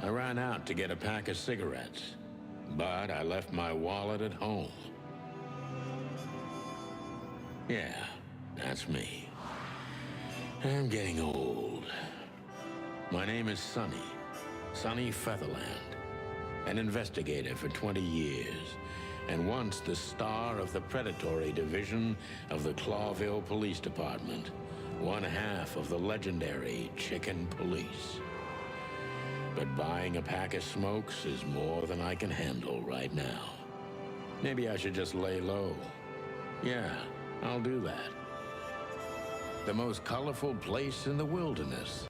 I ran out to get a pack of cigarettes, but I left my wallet at home. Yeah, that's me. I'm getting old. My name is Sonny Featherland, an investigator for 20 years, and once the star of the predatory division of the Clawville Police Department, one half of the legendary Chicken Police. But buying a pack of smokes is more than I can handle right now. Maybe I should just lay low. Yeah, I'll do that. The most colorful place in the wilderness.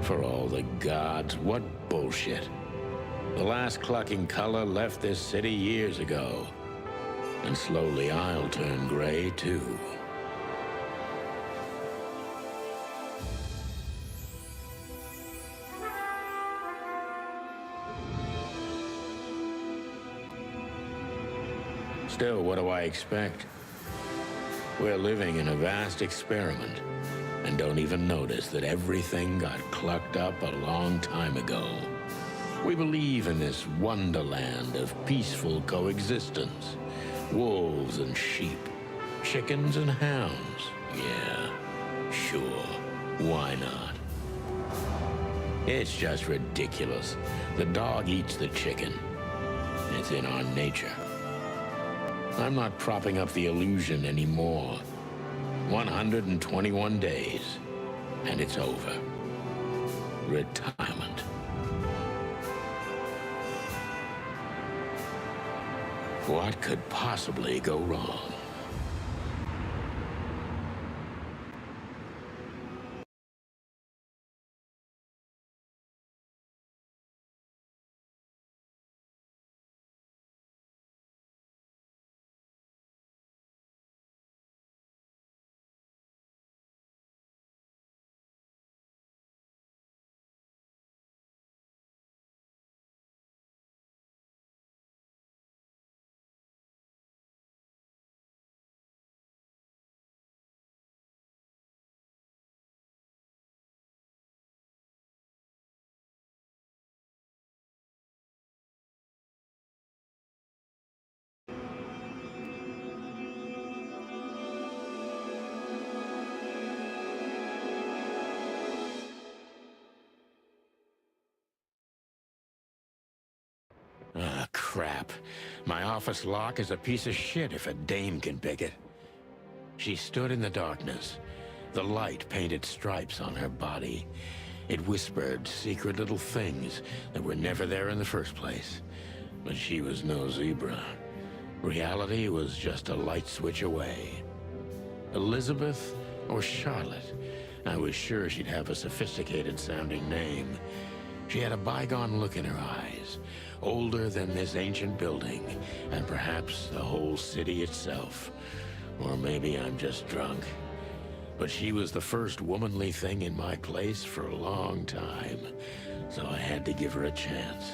For all the gods, what bullshit. The last clucking color left this city years ago. And slowly I'll turn gray too. Still, what do I expect? We're living in a vast experiment, and don't even notice that everything got clucked up a long time ago. We believe in this wonderland of peaceful coexistence. Wolves and sheep, chickens and hounds. Yeah, sure, why not? It's just ridiculous. The dog eats the chicken. It's in our nature. I'm not propping up the illusion anymore. 121 days, and it's over. Retirement. What could possibly go wrong? Ah, crap. My office lock is a piece of shit if a dame can pick it. She stood in the darkness. The light painted stripes on her body. It whispered secret little things that were never there in the first place. But she was no zebra. Reality was just a light switch away. Elizabeth or Charlotte? I was sure she'd have a sophisticated-sounding name. She had a bygone look in her eyes, older than this ancient building, and perhaps the whole city itself. Or maybe I'm just drunk. But she was the first womanly thing in my place for a long time, so I had to give her a chance.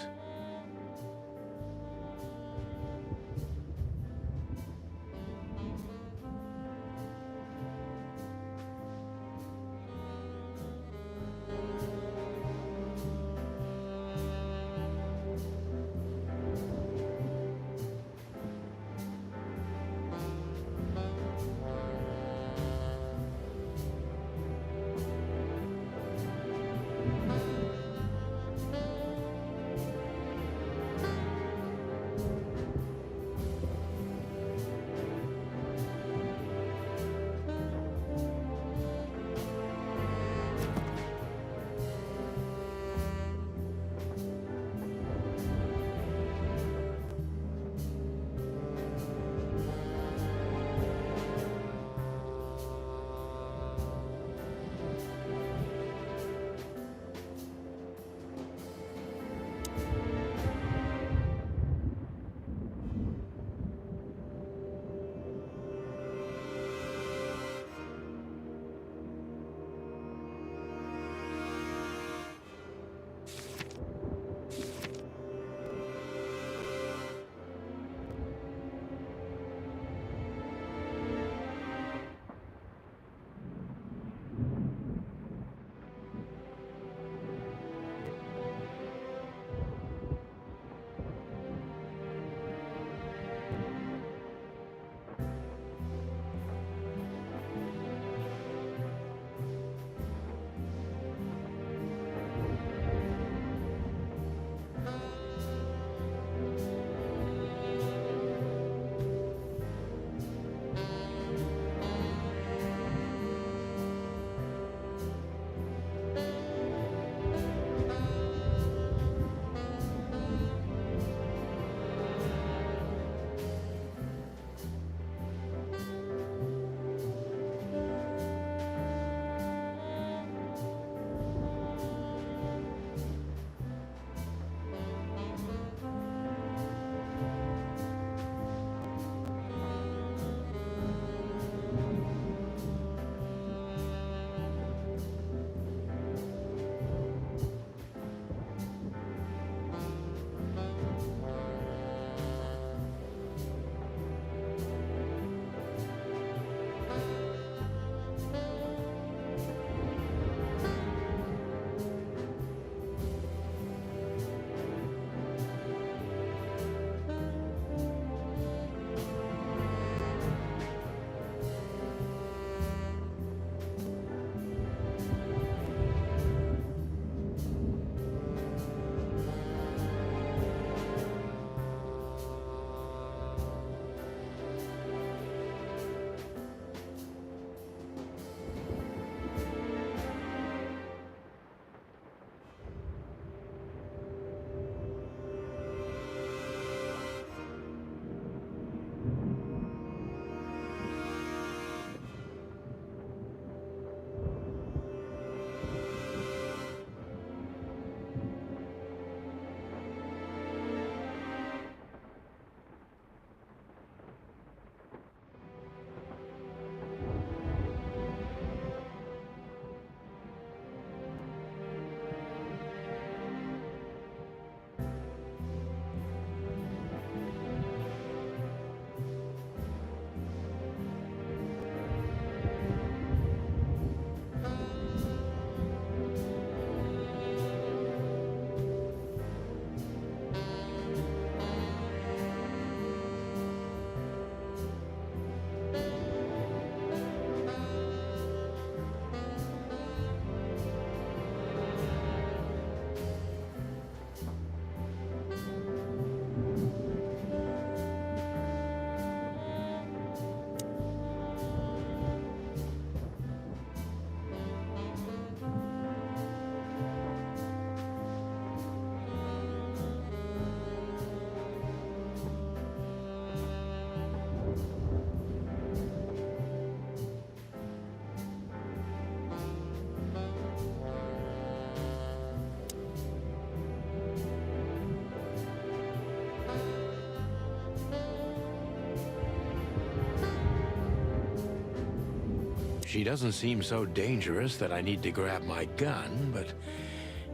She doesn't seem so dangerous that I need to grab my gun, but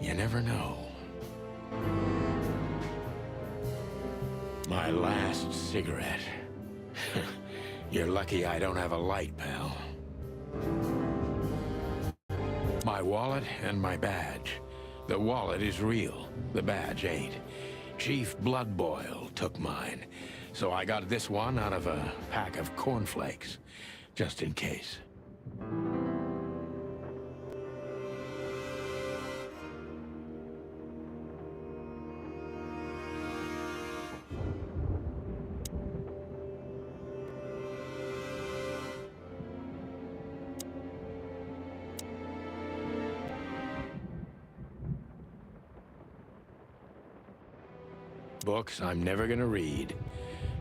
you never know. My last cigarette. You're lucky I don't have a light, pal. My wallet and my badge. The wallet is real, the badge ain't. Chief Bloodboil took mine, so I got this one out of a pack of cornflakes, just in case. Books I'm never gonna read.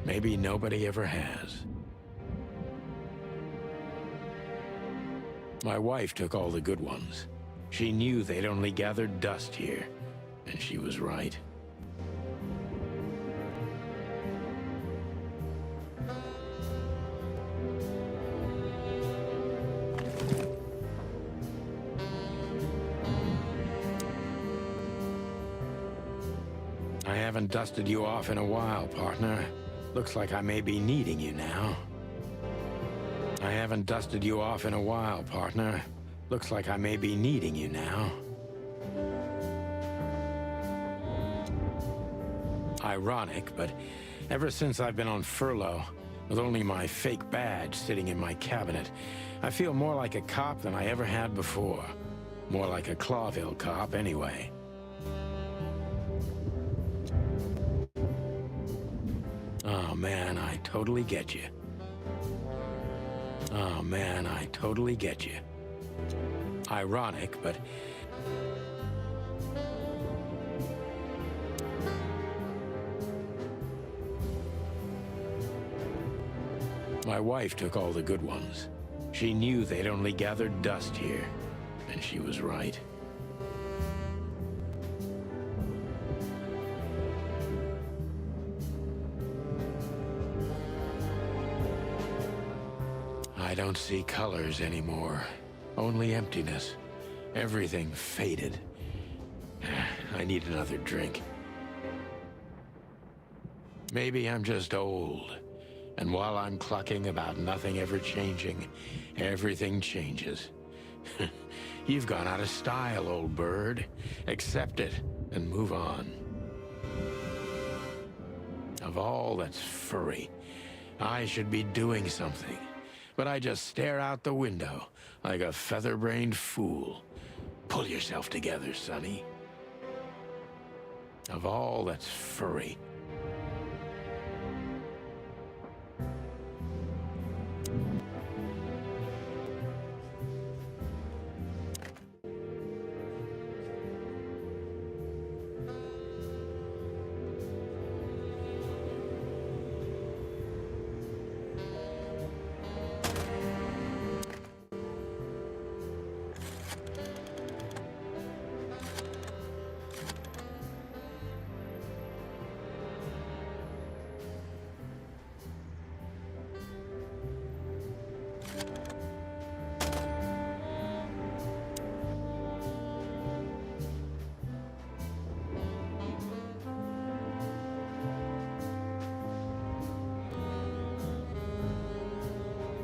Maybe nobody ever has. My wife took all the good ones. She knew they'd only gathered dust here, and she was right. I haven't dusted you off in a while, partner. Looks like I may be needing you now. I haven't dusted you off in a while, partner. Looks like I may be needing you now. Ironic, but ever since I've been on furlough, with only my fake badge sitting in my cabinet, I feel more like a cop than I ever had before. More like a Clawville cop, anyway. Oh man, I totally get you. Oh man, I totally get you. Ironic, but... My wife took all the good ones. She knew they'd only gathered dust here, and she was right. I don't see colors anymore. Only emptiness. Everything faded. I need another drink. Maybe I'm just old. And while I'm clucking about nothing ever changing, everything changes. You've gone out of style, old bird. Accept it and move on. Of all that's furry, I should be doing something. But I just stare out the window like a feather-brained fool. Pull yourself together, Sonny. Of all that's furry.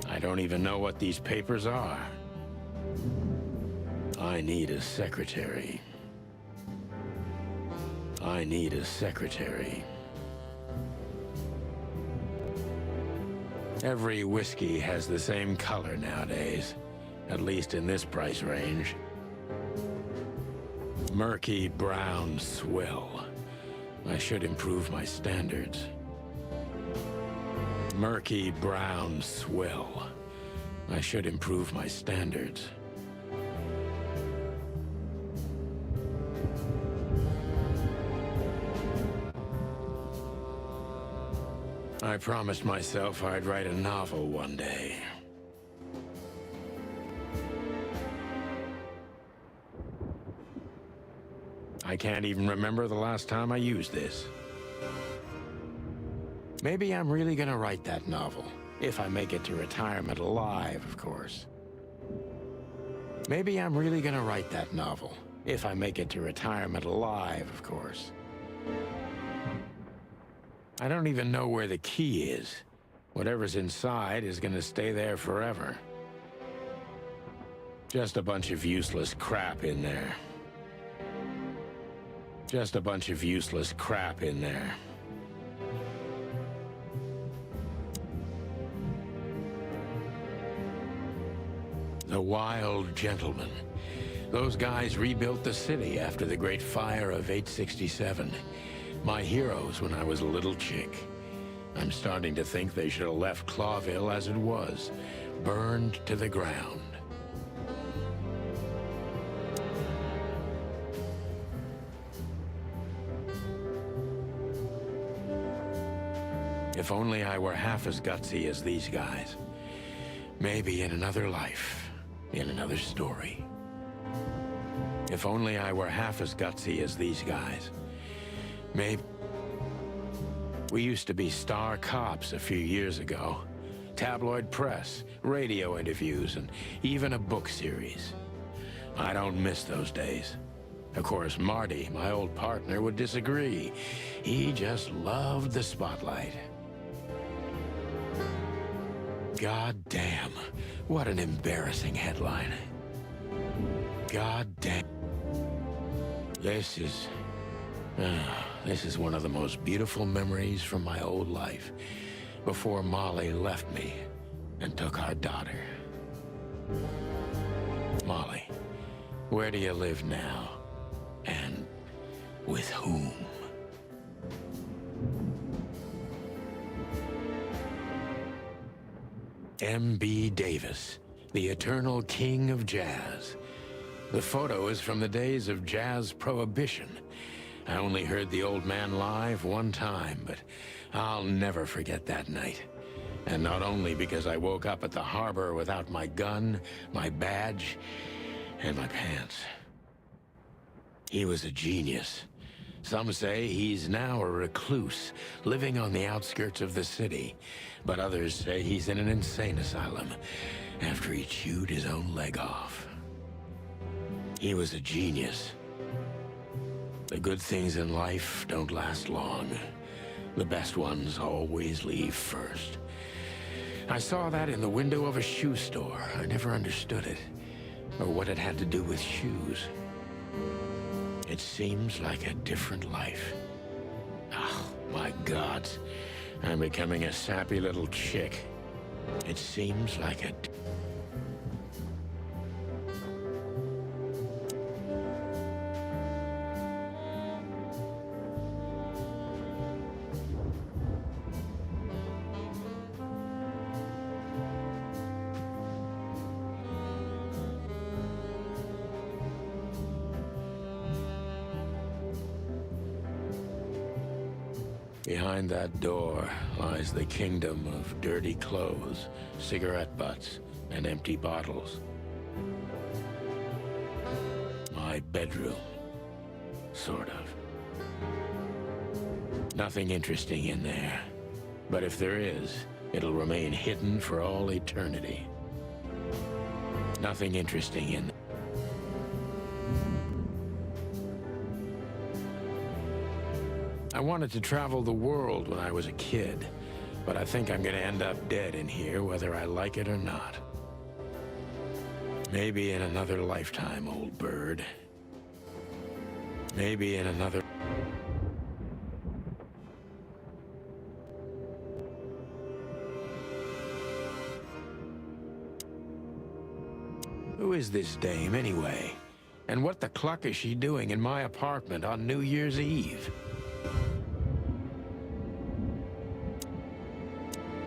I don't even know what these papers are. I need a secretary. I need a secretary. Every whiskey has the same color nowadays, at least in this price range. Murky brown swill. I should improve my standards. Murky brown swill. I should improve my standards. I promised myself I'd write a novel one day. I can't even remember the last time I used this. Maybe I'm really gonna write that novel. If I make it to retirement alive, of course. Maybe I'm really gonna write that novel. If I make it to retirement alive, of course. I don't even know where the key is. Whatever's inside is gonna stay there forever. Just a bunch of useless crap in there. Just a bunch of useless crap in there. The Wild Gentlemen. Those guys rebuilt the city after the Great Fire of 867. My heroes when I was a little chick. I'm starting to think they should have left Clawville as it was, burned to the ground. If only I were half as gutsy as these guys. Maybe in another life, in another story. If only I were half as gutsy as these guys. Maybe... We used to be star cops a few years ago. Tabloid press, radio interviews, and even a book series. I don't miss those days. Of course, Marty, my old partner, would disagree. He just loved the spotlight. God damn, what an embarrassing headline. God damn. This is one of the most beautiful memories from my old life, before Molly left me and took our daughter. Molly, where do you live now? And with whom? M.B. Davis, the eternal king of jazz. The photo is from the days of jazz prohibition. I only heard the old man live one time, but I'll never forget that night. And not only because I woke up at the harbor without my gun, my badge, and my pants. He was a genius. Some say he's now a recluse, living on the outskirts of the city. But others say he's in an insane asylum after he chewed his own leg off. He was a genius. The good things in life don't last long. The best ones always leave first. I saw that in the window of a shoe store. I never understood it, or what it had to do with shoes. It seems like a different life. Oh, my God. I'm becoming a sappy little chick. It seems like a... Behind that door lies the kingdom of dirty clothes, cigarette butts, and empty bottles. My bedroom. Sort of. Nothing interesting in there. But if there is, it'll remain hidden for all eternity. Nothing interesting in there. I wanted to travel the world when I was a kid, but I think I'm gonna end up dead in here whether I like it or not. Maybe in another lifetime, old bird. Maybe in another... Who is this dame, anyway? And what the cluck is she doing in my apartment on New Year's Eve?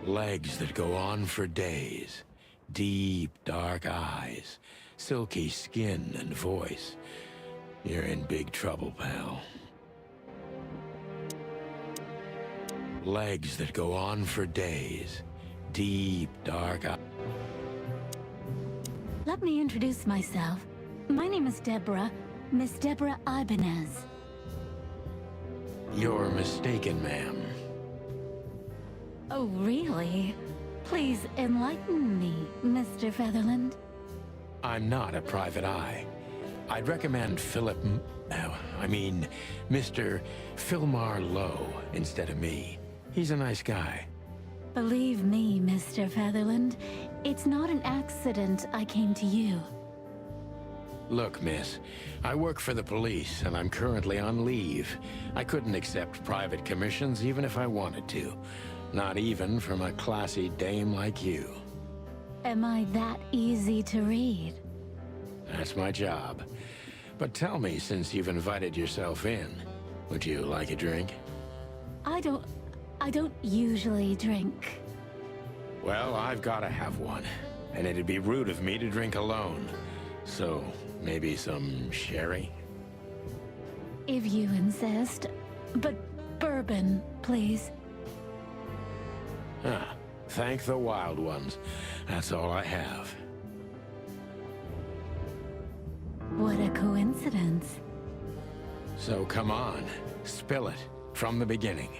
Legs that go on for days. Deep, dark eyes. Silky skin and voice. You're in big trouble, pal. Legs that go on for days. Deep, dark eyes. Let me introduce myself. My name is Deborah. Miss Deborah Ibanez. You're mistaken, ma'am. Oh, really? Please enlighten me, Mr. Featherland. I'm not a private eye. I'd recommend Mr. Philmar Lowe instead of me. He's a nice guy. Believe me, Mr. Featherland, it's not an accident I came to you. Look, miss, I work for the police, and I'm currently on leave. I couldn't accept private commissions even if I wanted to. Not even from a classy dame like you. Am I that easy to read? That's my job. But tell me, since you've invited yourself in, would you like a drink? I don't usually drink. Well, I've got to have one. And it'd be rude of me to drink alone. So, maybe some sherry? If you insist. But bourbon, please. Ah, thank the wild ones. That's all I have. What a coincidence. So come on, spill it from the beginning.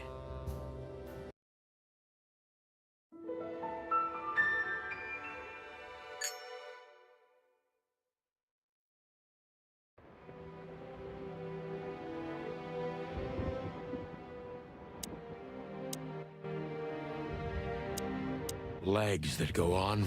Legs that go on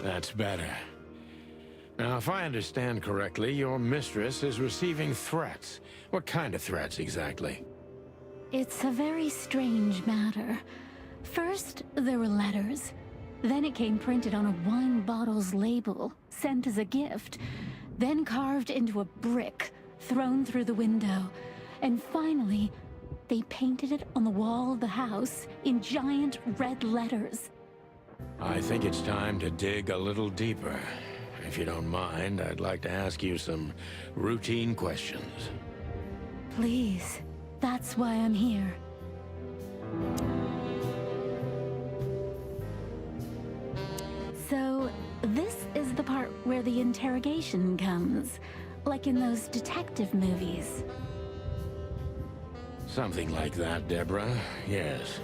That's better. Now, if I understand correctly, your mistress is receiving threats. What kind of threats, exactly? It's a very strange matter. First, there were letters. Then it came printed on a wine bottle's label, sent as a gift. Then carved into a brick, thrown through the window. And finally, they painted it on the wall of the house in giant red letters. I think it's time to dig a little deeper. If you don't mind, I'd like to ask you some routine questions. Please, that's why I'm here. So, this is the part where the interrogation comes, like in those detective movies. Something like that, Deborah. Yes.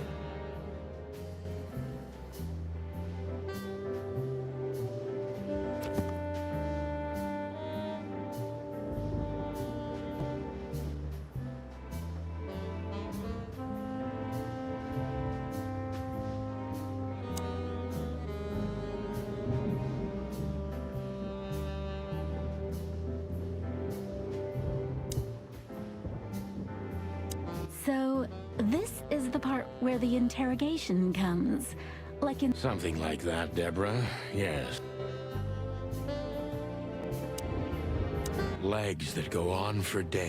So, this is the part where the interrogation comes, like in... Something like that, Deborah. Yes. Legs that go on for days.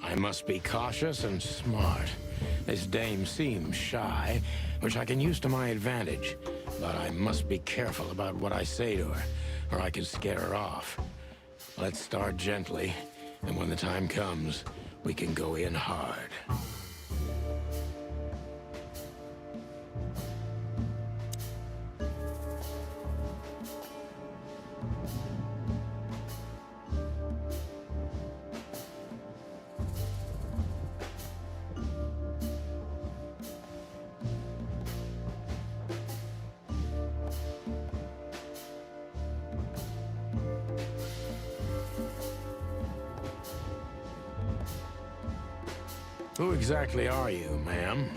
I must be cautious and smart. This dame seems shy, which I can use to my advantage. But I must be careful about what I say to her, or I can scare her off. Let's start gently, and when the time comes, we can go in hard. Who exactly are you, ma'am?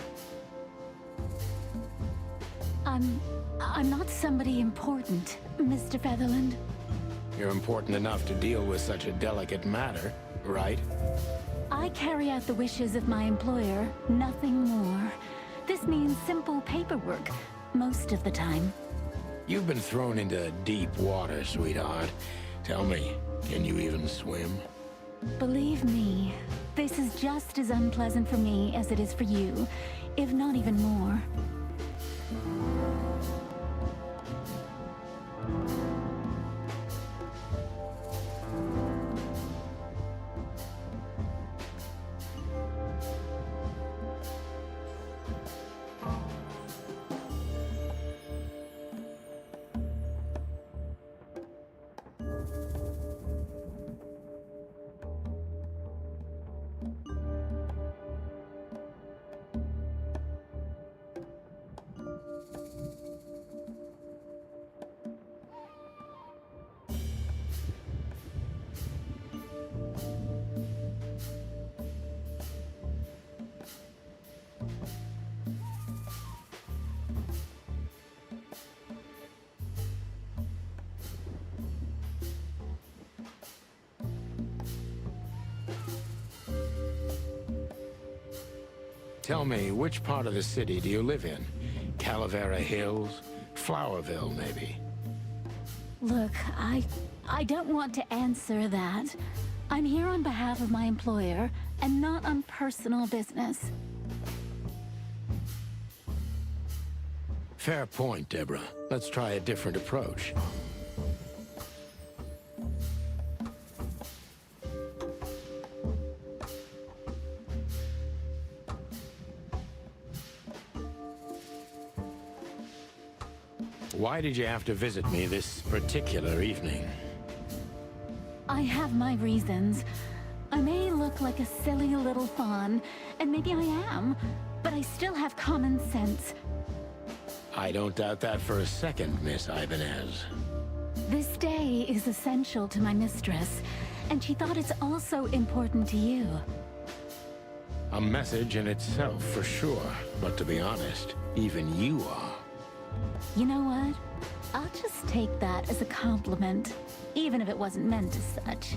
I'm not somebody important, Mr. Featherland. You're important enough to deal with such a delicate matter, right? I carry out the wishes of my employer, nothing more. This means simple paperwork, most of the time. You've been thrown into deep water, sweetheart. Tell me, can you even swim? Believe me, this is just as unpleasant for me as it is for you, if not even more. Tell me, which part of the city do you live in? Calavera Hills? Flowerville, maybe? Look, I don't want to answer that. I'm here on behalf of my employer, and not on personal business. Fair point, Deborah. Let's try a different approach. Why did you have to visit me this particular evening? I have my reasons. I may look like a silly little fawn, and maybe I am, but I still have common sense. I don't doubt that for a second, Miss Ibanez. This day is essential to my mistress, and she thought it's also important to you. A message in itself, for sure. But to be honest, even you are. You know what? I'll just take that as a compliment, even if it wasn't meant as such.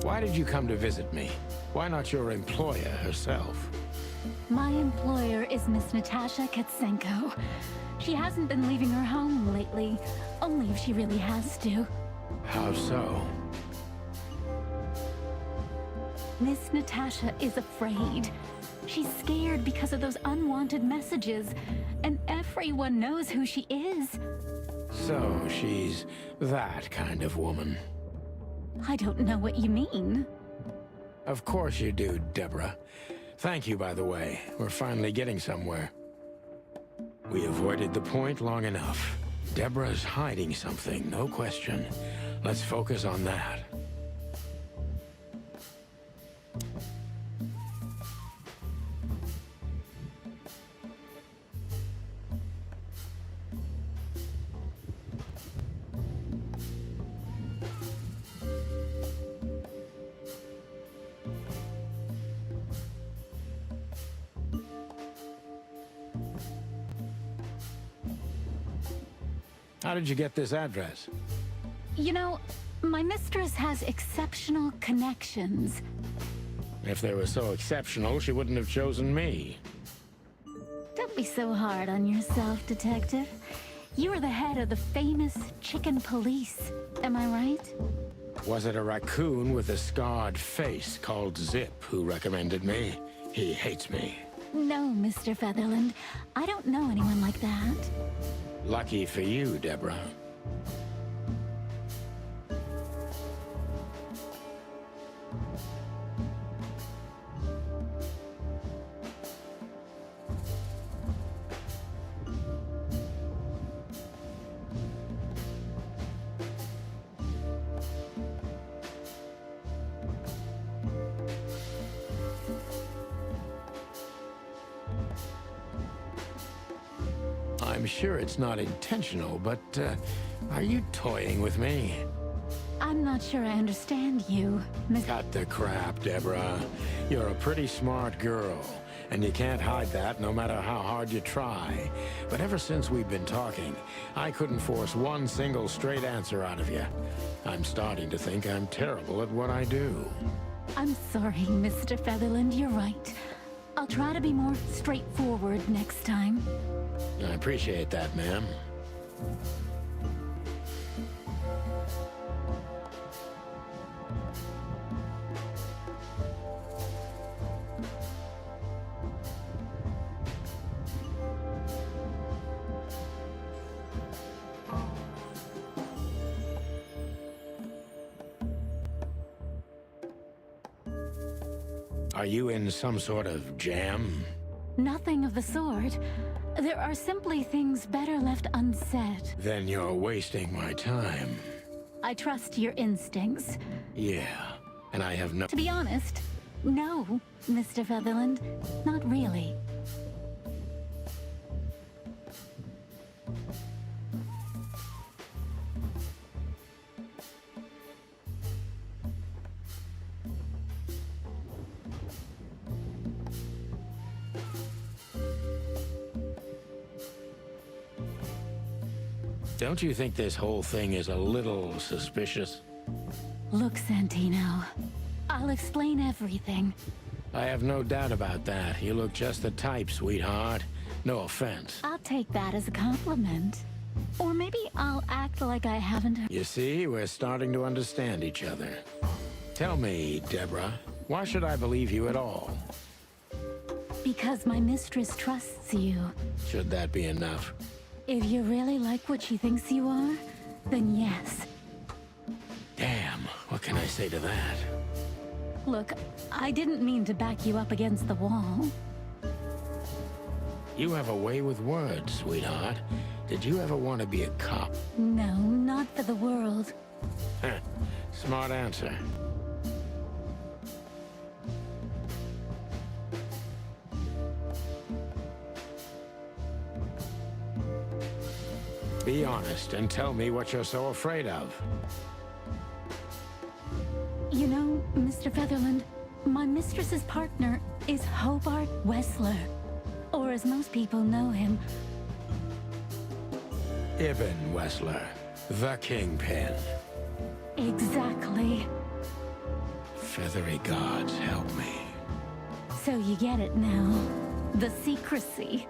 Why did you come to visit me? Why not your employer herself? My employer is Miss Natasha Katsenko. She hasn't been leaving her home lately, only if she really has to. How so? Miss Natasha is afraid. She's scared because of those unwanted messages, and everyone knows who she is. So she's that kind of woman. I don't know what you mean. Of course you do, Deborah. Thank you, by the way. We're finally getting somewhere. We avoided the point long enough. Deborah's hiding something, no question. Let's focus on that. How did you get this address? You know, my mistress has exceptional connections. If they were so exceptional, she wouldn't have chosen me. Don't be so hard on yourself, Detective. You are the head of the famous chicken police. Am I right? Was it a raccoon with a scarred face called Zip who recommended me? He hates me. No, Mr. Featherland. I don't know anyone like that. Lucky for you, Deborah. I'm sure it's not intentional, but are you toying with me? I'm not sure I understand you, Miss... Cut the crap, Deborah. You're a pretty smart girl, and you can't hide that no matter how hard you try. But ever since we've been talking, I couldn't force one single straight answer out of you. I'm starting to think I'm terrible at what I do. I'm sorry, Mr. Featherland. You're right. I'll try to be more straightforward next time. I appreciate that, ma'am. Are you in some sort of jam? Nothing of the sort. There are simply things better left unsaid. Then you're wasting my time. I trust your instincts. Yeah, and I have no... To be honest, no, Mr. Featherland. Not really. Don't you think this whole thing is a little suspicious? Look, Santino, I'll explain everything. I have no doubt about that. You look just the type, sweetheart. No offense. I'll take that as a compliment. Or maybe I'll act like I haven't... You see, we're starting to understand each other. Tell me, Deborah, why should I believe you at all? Because my mistress trusts you. Should that be enough? If you really like what she thinks you are, then yes. Damn, what can I say to that? Look, I didn't mean to back you up against the wall. You have a way with words, sweetheart. Did you ever want to be a cop? No, not for the world. Heh, smart answer. Be honest and tell me what you're so afraid of. You know, Mr. Featherland, my mistress's partner is Hobart Wessler. Or as most people know him... Ibn Wessler, the Kingpin. Exactly. Feathery gods, help me. So you get it now. The secrecy.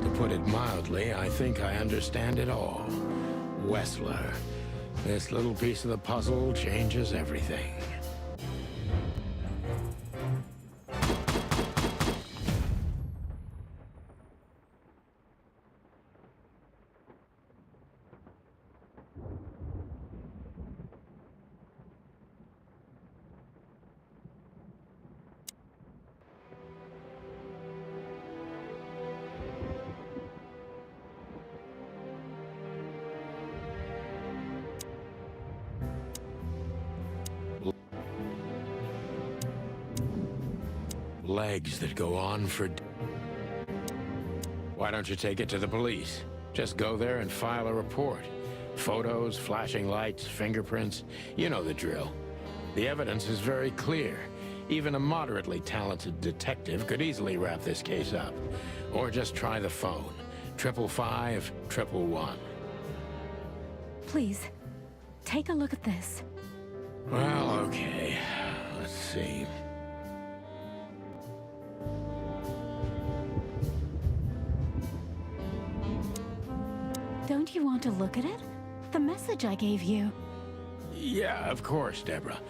To put it mildly, I think I understand it all. Wessler. This little piece of the puzzle changes everything. Legs that go on for... Why don't you take it to the police? Just go there and file a report. Photos, flashing lights, fingerprints, you know the drill. The evidence is very clear. Even a moderately talented detective could easily wrap this case up. Or just try the phone. 555-111. Please, take a look at this. Well, okay. Let's see. Don't you want to look at it? The message I gave you. Yeah, of course, Deborah.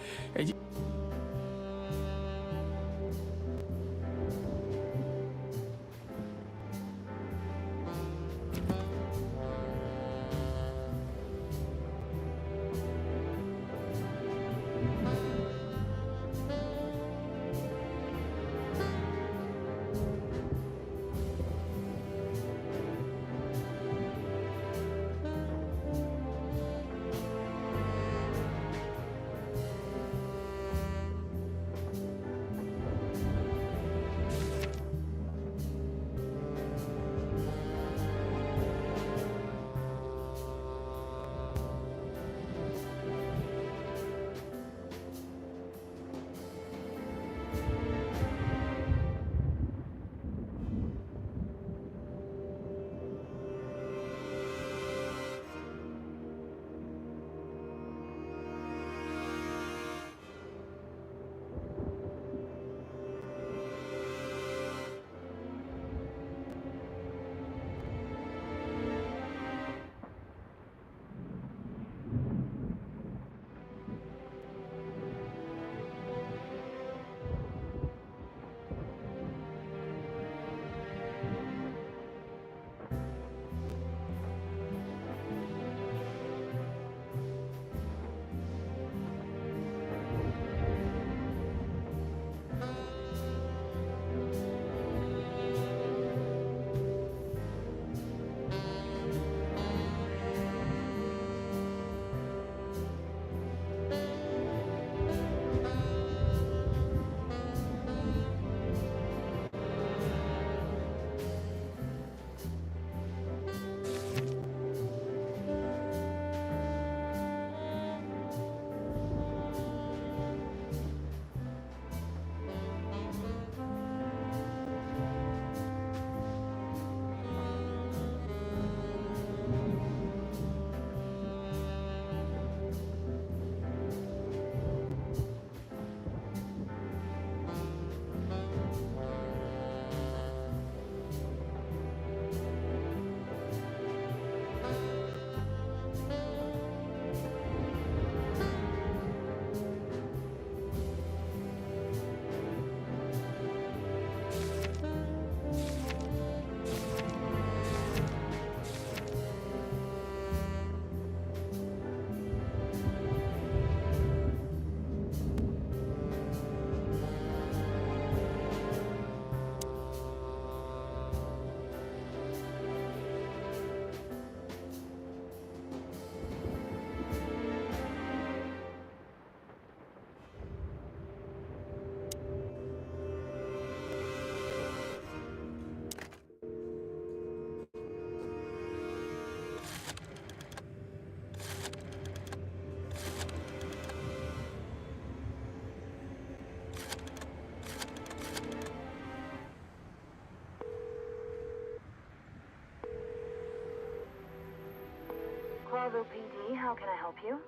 Quavo PD, how can I help you?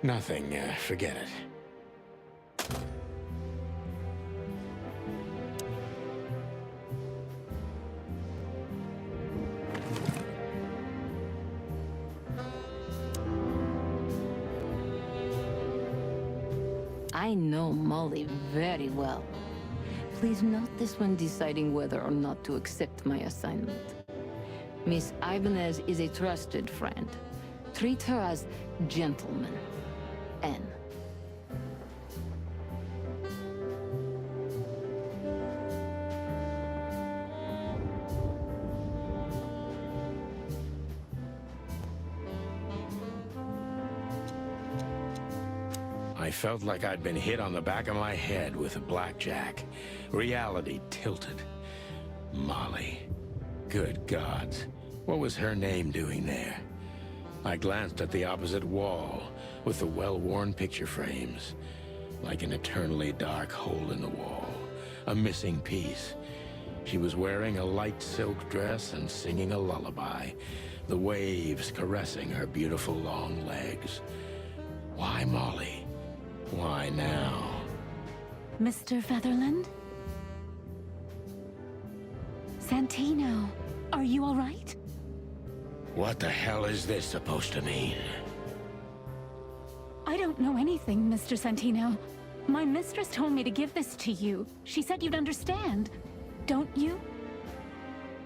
Nothing. Forget it. I know Molly very well. Please note this when deciding whether or not to accept my assignment. Miss Ibanez is a trusted friend. Treat her as gentleman. N. I felt like I'd been hit on the back of my head with a blackjack. Reality tilted. Molly. Good gods. What was her name doing there? I glanced at the opposite wall, with the well-worn picture frames. Like an eternally dark hole in the wall. A missing piece. She was wearing a light silk dress and singing a lullaby. the waves caressing her beautiful long legs. Why Molly? Why now? Mr. Featherland? Santino, are you all right? What the hell is this supposed to mean? I don't know anything, Mr. Santino. My mistress told me to give this to you. She said you'd understand. Don't you?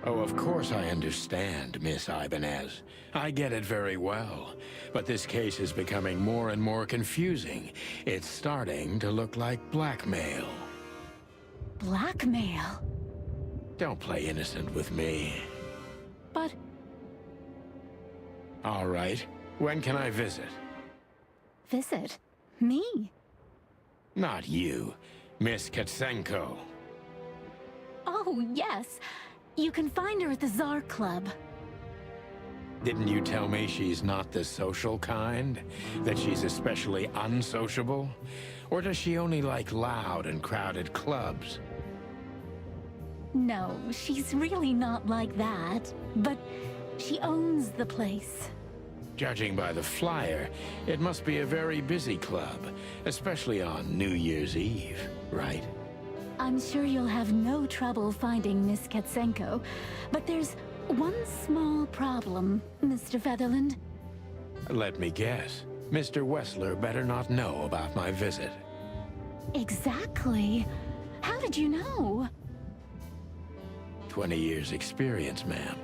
Oh, of course I understand, Miss Ibanez. I get it very well. But this case is becoming more and more confusing. It's starting to look like blackmail. Blackmail? Don't play innocent with me. But All right. When can I visit? visit? Me? Not you. Miss Katsenko. Oh, yes. You can find her at the Tsar Club. Didn't you tell me she's not the social kind? That she's especially unsociable? Or does she only like loud and crowded clubs? No, she's really not like that. But she owns the place. Judging by the flyer, it must be a very busy club, especially on New Year's Eve, right? I'm sure you'll have no trouble finding Miss Katsenko, but there's one small problem, Mr. Featherland. Let me guess. Mr. Wessler better not know about my visit. Exactly. How did you know? 20 years experience, ma'am.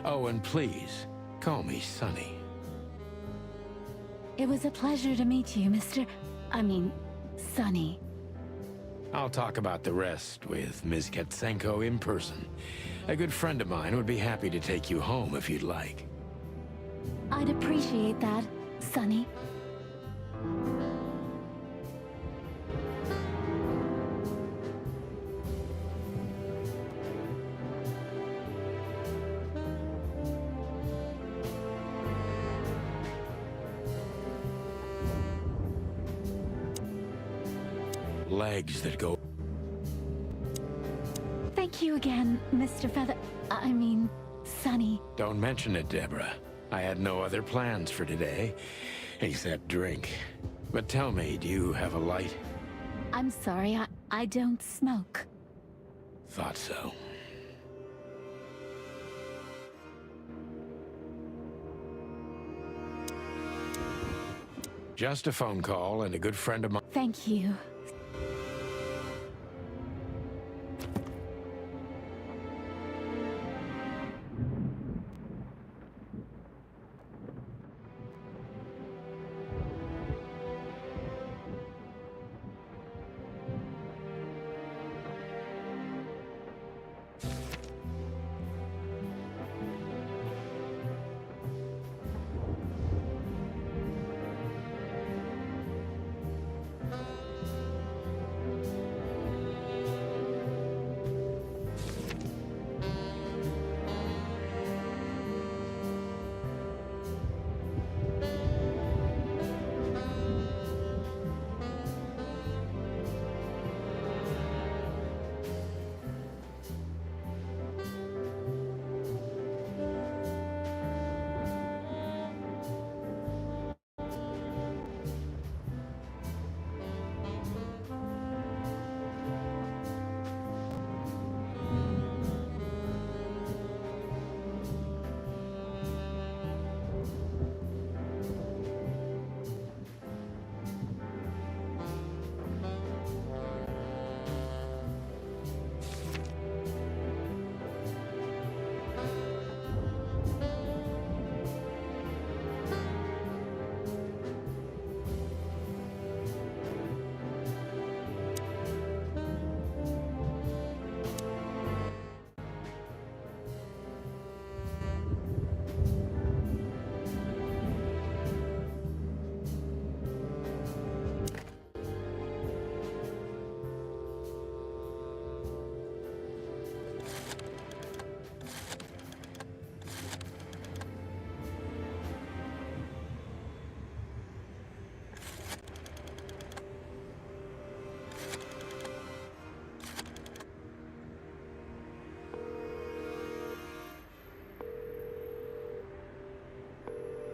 Oh, and please, call me Sonny. It was a pleasure to meet you, Sonny. I'll talk about the rest with Ms. Katsenko in person. A good friend of mine would be happy to take you home if you'd like. I'd appreciate that, Sonny. Legs that go... Thank you again, Mr. Sonny. Don't mention it, Deborah. I had no other plans for today, except drink. But tell me, do you have a light? I'm sorry, I don't smoke. Thought so. Just a phone call and a good friend of mine. Thank you.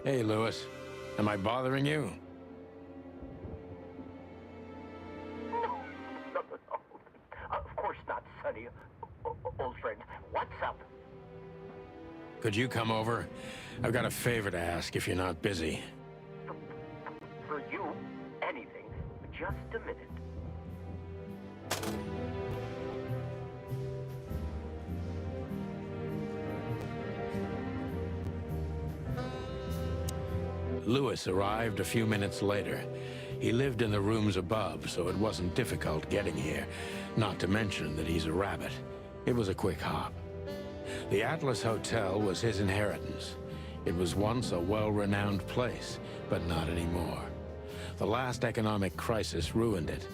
Hey, Lewis. Am I bothering you? No. Of course not, Sonny. Old friend, what's up? Could you come over? I've got a favor to ask if you're not busy. For you, anything. Just a minute. Lewis arrived a few minutes later. He lived in the rooms above, so it wasn't difficult getting here. Not to mention that he's a rabbit. It was a quick hop. The Atlas Hotel was his inheritance. It was once a well-renowned place, but not anymore. The last economic crisis ruined it.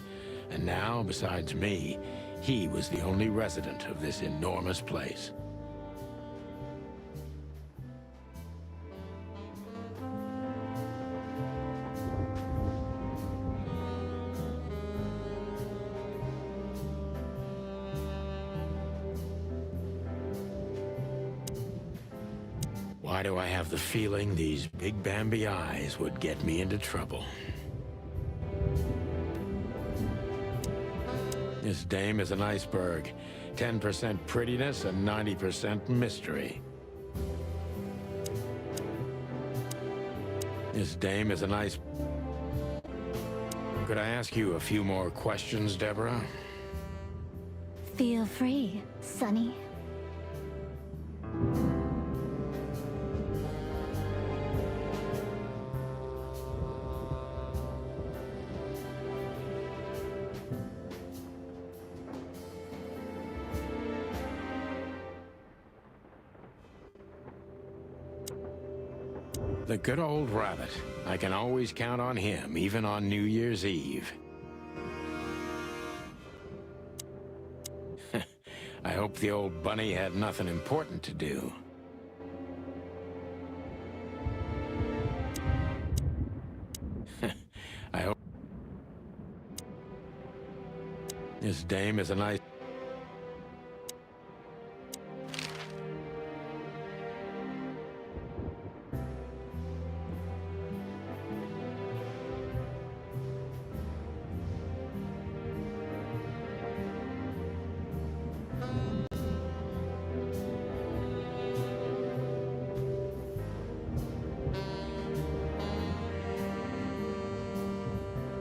And now, besides me, he was the only resident of this enormous place. Why do I have the feeling these big Bambi eyes would get me into trouble? This dame is an iceberg. 10% prettiness and 90% mystery. This dame is an ice... Could I ask you a few more questions, Deborah? Feel free, Sonny. The good old rabbit. I can always count on him, even on New Year's Eve. I hope the old bunny had nothing important to do. I hope... This dame is a nice...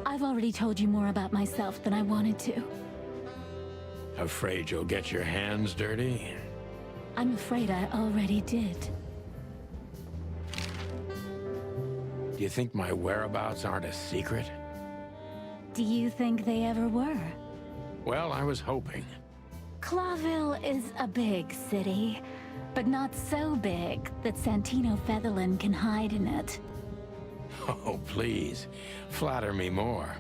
I've already told you more about myself than I wanted to. Afraid you'll get your hands dirty? I'm afraid I already did. Do you think my whereabouts aren't a secret? Do you think they ever were? Well, I was hoping. Clawville is a big city, but not so big that Santino Featherland can hide in it. Oh, please. Flatter me more.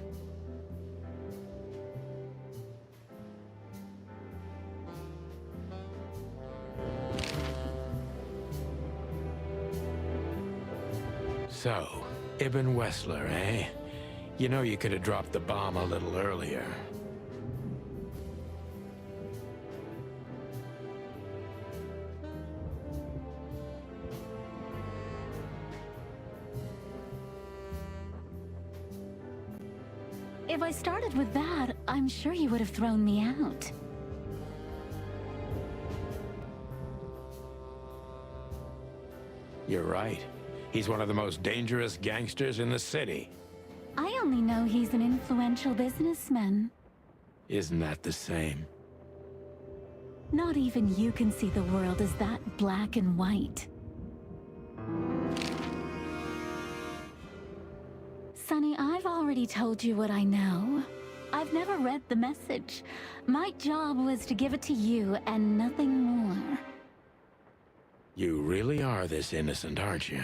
So, Ibn Wessler, eh? You know you could have dropped the bomb a little earlier. If I started with that, I'm sure you would have thrown me out. You're right. He's one of the most dangerous gangsters in the city. I only know he's an influential businessman. Isn't that the same? Not even you can see the world as that black and white. Sonny, I've already told you what I know. I've never read the message. My job was to give it to you and nothing more. You really are this innocent, aren't you?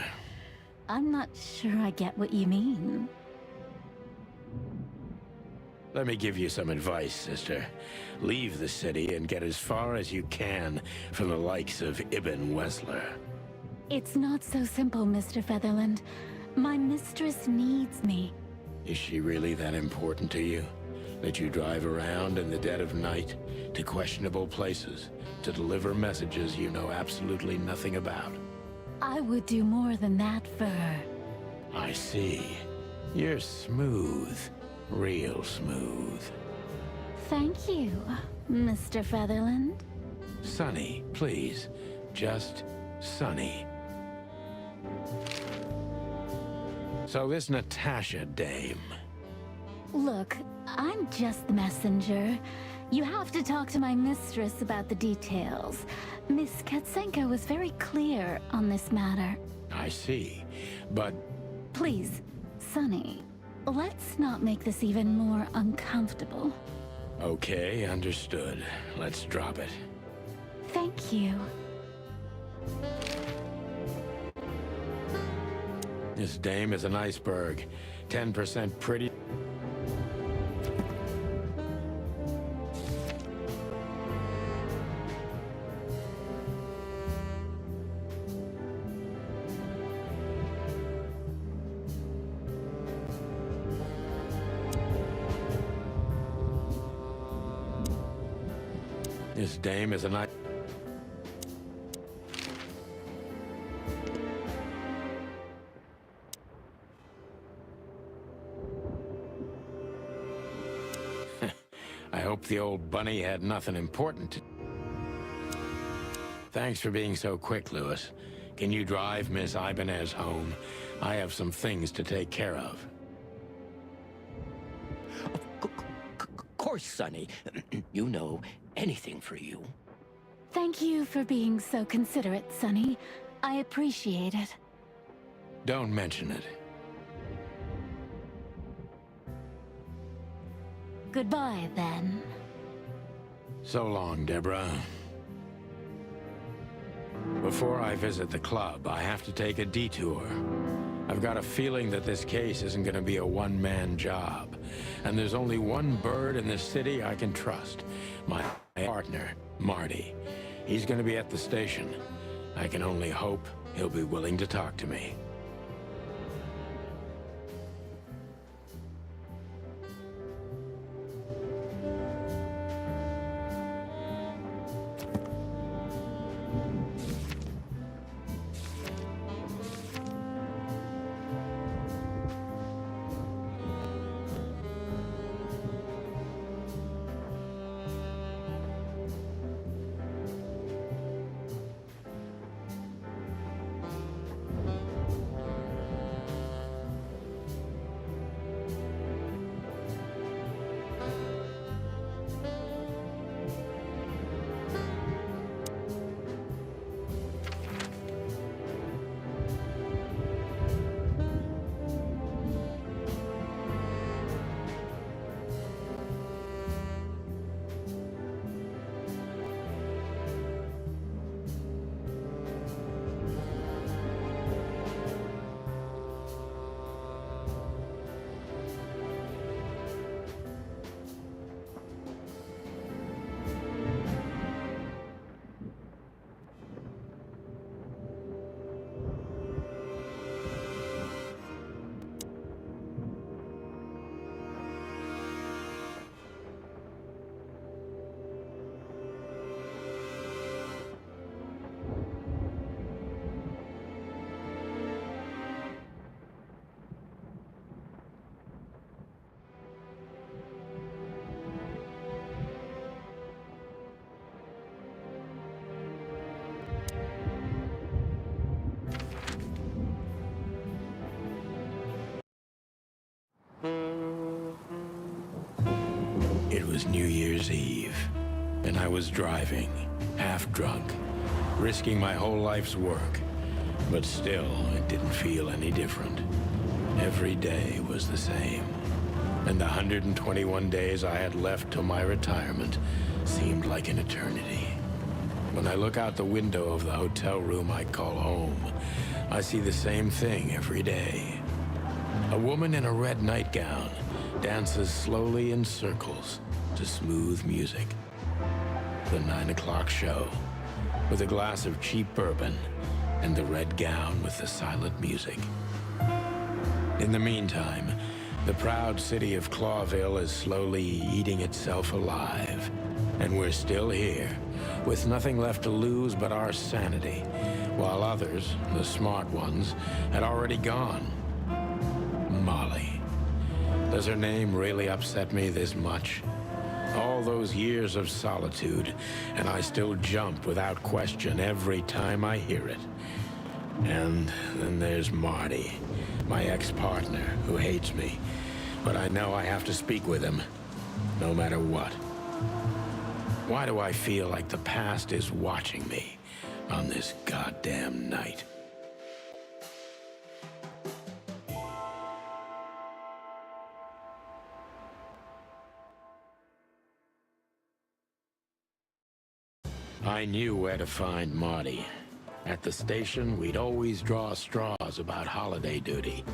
I'm not sure I get what you mean. Let me give you some advice, sister. Leave the city and get as far as you can from the likes of Ibn Wessler. It's not so simple, Mr. Featherland. My mistress needs me. Is she really that important to you? That you drive around in the dead of night to questionable places to deliver messages you know absolutely nothing about? I would do more than that for her. I see. You're smooth. Real smooth. Thank you, Mr. Featherland. Sonny, please. Just Sonny. So this Natasha dame. Look, I'm just the messenger. You have to talk to my mistress about the details. Miss Katsenko was very clear on this matter. I see. But Please, Sonny, let's not make this even more uncomfortable. okay, understood. Let's drop it. Thank you. This dame is an iceberg. 10% pretty. This dame is an ice. I hope the old bunny had nothing important to... Thanks for being so quick, Lewis. Can you drive Miss Ibanez home? I have some things to take care of. Of course, Sonny. You know, anything for you. Thank you for being so considerate, Sonny. I appreciate it. Don't mention it. Goodbye, then. So long, Deborah. Before I visit the club, I have to take a detour. I've got a feeling that this case isn't going to be a one-man job. And there's only one bird in this city I can trust. My partner, Marty. He's going to be at the station. I can only hope he'll be willing to talk to me. It was New Year's Eve, and I was driving, half drunk, risking my whole life's work. But still, it didn't feel any different. Every day was the same. And the 121 days I had left till my retirement seemed like an eternity. When I look out the window of the hotel room I call home, I see the same thing every day. A woman in a red nightgown dances slowly in circles to smooth music. The 9 o'clock show, with a glass of cheap bourbon and the red gown with the silent music. In the meantime, the proud city of Clawville is slowly eating itself alive. And we're still here, with nothing left to lose but our sanity, while others, the smart ones, had already gone. Molly. Does her name really upset me this much? All those years of solitude, and I still jump without question every time I hear it. And then there's Marty, my ex-partner, who hates me. But I know I have to speak with him, no matter what. Why do I feel like the past is watching me on this goddamn night? I knew where to find Marty. At the station, we'd always draw straws about holiday duty.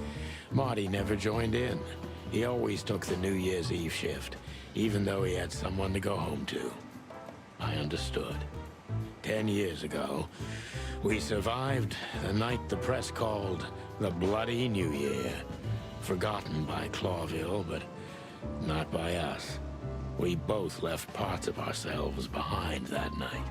Marty never joined in. He always took the New Year's Eve shift, even though he had someone to go home to. I understood. 10 years ago, we survived the night the press called the Bloody New Year. Forgotten by Clawville, but not by us. We both left parts of ourselves behind that night.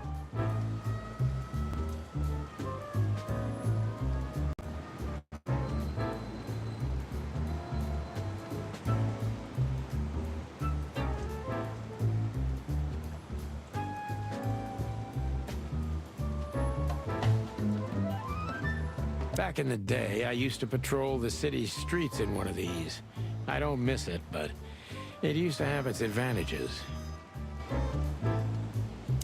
Back in the day, I used to patrol the city's streets in one of these. I don't miss it, but it used to have its advantages.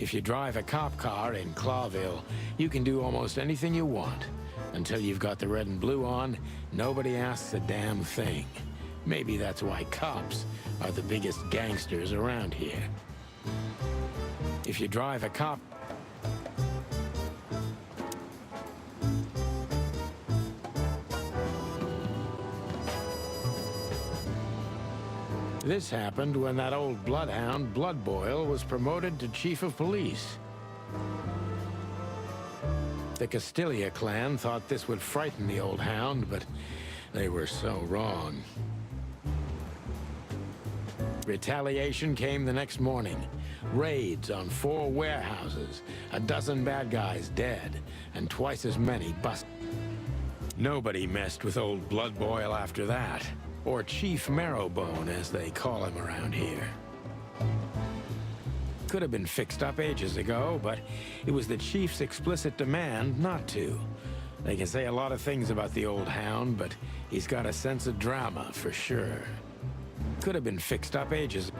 If you drive a cop car in Clawville, you can do almost anything you want. Until you've got the red and blue on, nobody asks a damn thing. Maybe that's why cops are the biggest gangsters around here. If you drive a cop... This happened when that old bloodhound, Blood Boil, was promoted to chief of police. The Castilia clan thought this would frighten the old hound, but they were so wrong. Retaliation came the next morning. Raids on 4 warehouses, a dozen bad guys dead, and twice as many busted. Nobody messed with old Blood Boil after that. Or Chief Marrowbone, as they call him around here. Could have been fixed up ages ago, but it was the Chief's explicit demand not to. They can say a lot of things about the old hound, but he's got a sense of drama, for sure. Could have been fixed up ages ago.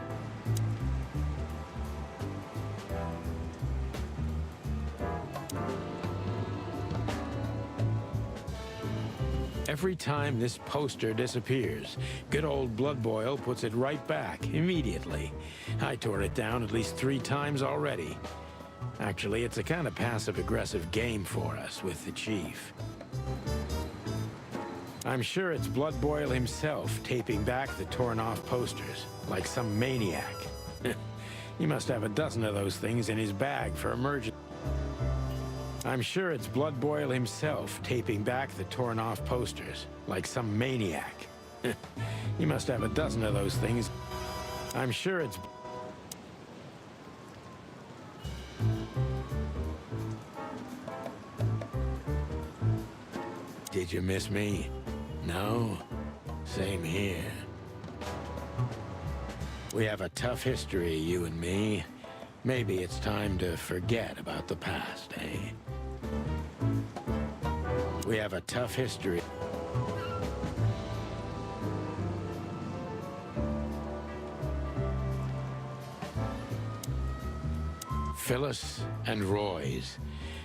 Every time this poster disappears, good old Blood Boil puts it right back, immediately. I tore it down at least 3 times already. Actually, it's a kind of passive-aggressive game for us with the Chief. I'm sure it's Blood Boil himself taping back the torn-off posters, like some maniac. He must have a dozen of those things in his bag for emergency. I'm sure it's Blood Boil himself taping back the torn-off posters, like some maniac. He must have a dozen of those things. I'm sure it's... Did you miss me? No? Same here. We have a tough history, you and me. Maybe it's time to forget about the past, eh? We have a tough history. Phyllis and Roy's.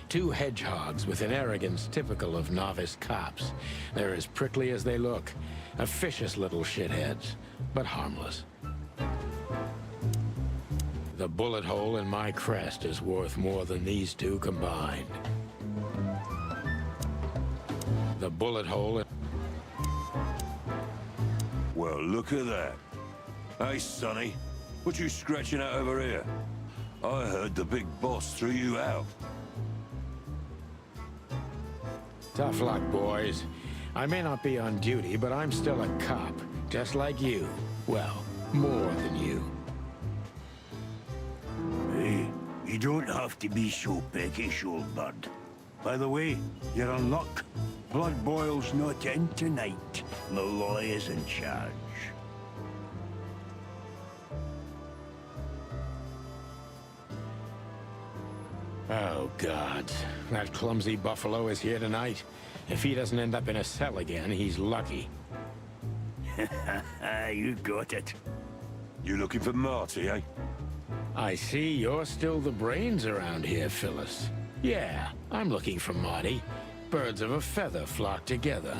2 hedgehogs with an arrogance typical of novice cops. They're as prickly as they look. Officious little shitheads, but harmless. The bullet hole in my crest is worth more than these 2 combined. The bullet hole in... Well, look at that. Hey, Sonny, what you scratching at over here? I heard the big boss threw you out. Tough luck, boys. I may not be on duty, but I'm still a cop, just like you. Well, more than you. Hey, you don't have to be so peckish, old bud. By the way, you're in luck. Blood Boil's not in tonight. Malloy is in charge. Oh, God. That clumsy buffalo is here tonight. If he doesn't end up in a cell again, he's lucky. You got it. You looking for Marty, eh? I see you're still the brains around here, Phyllis. Yeah, I'm looking for Marty. Birds of a feather flock together.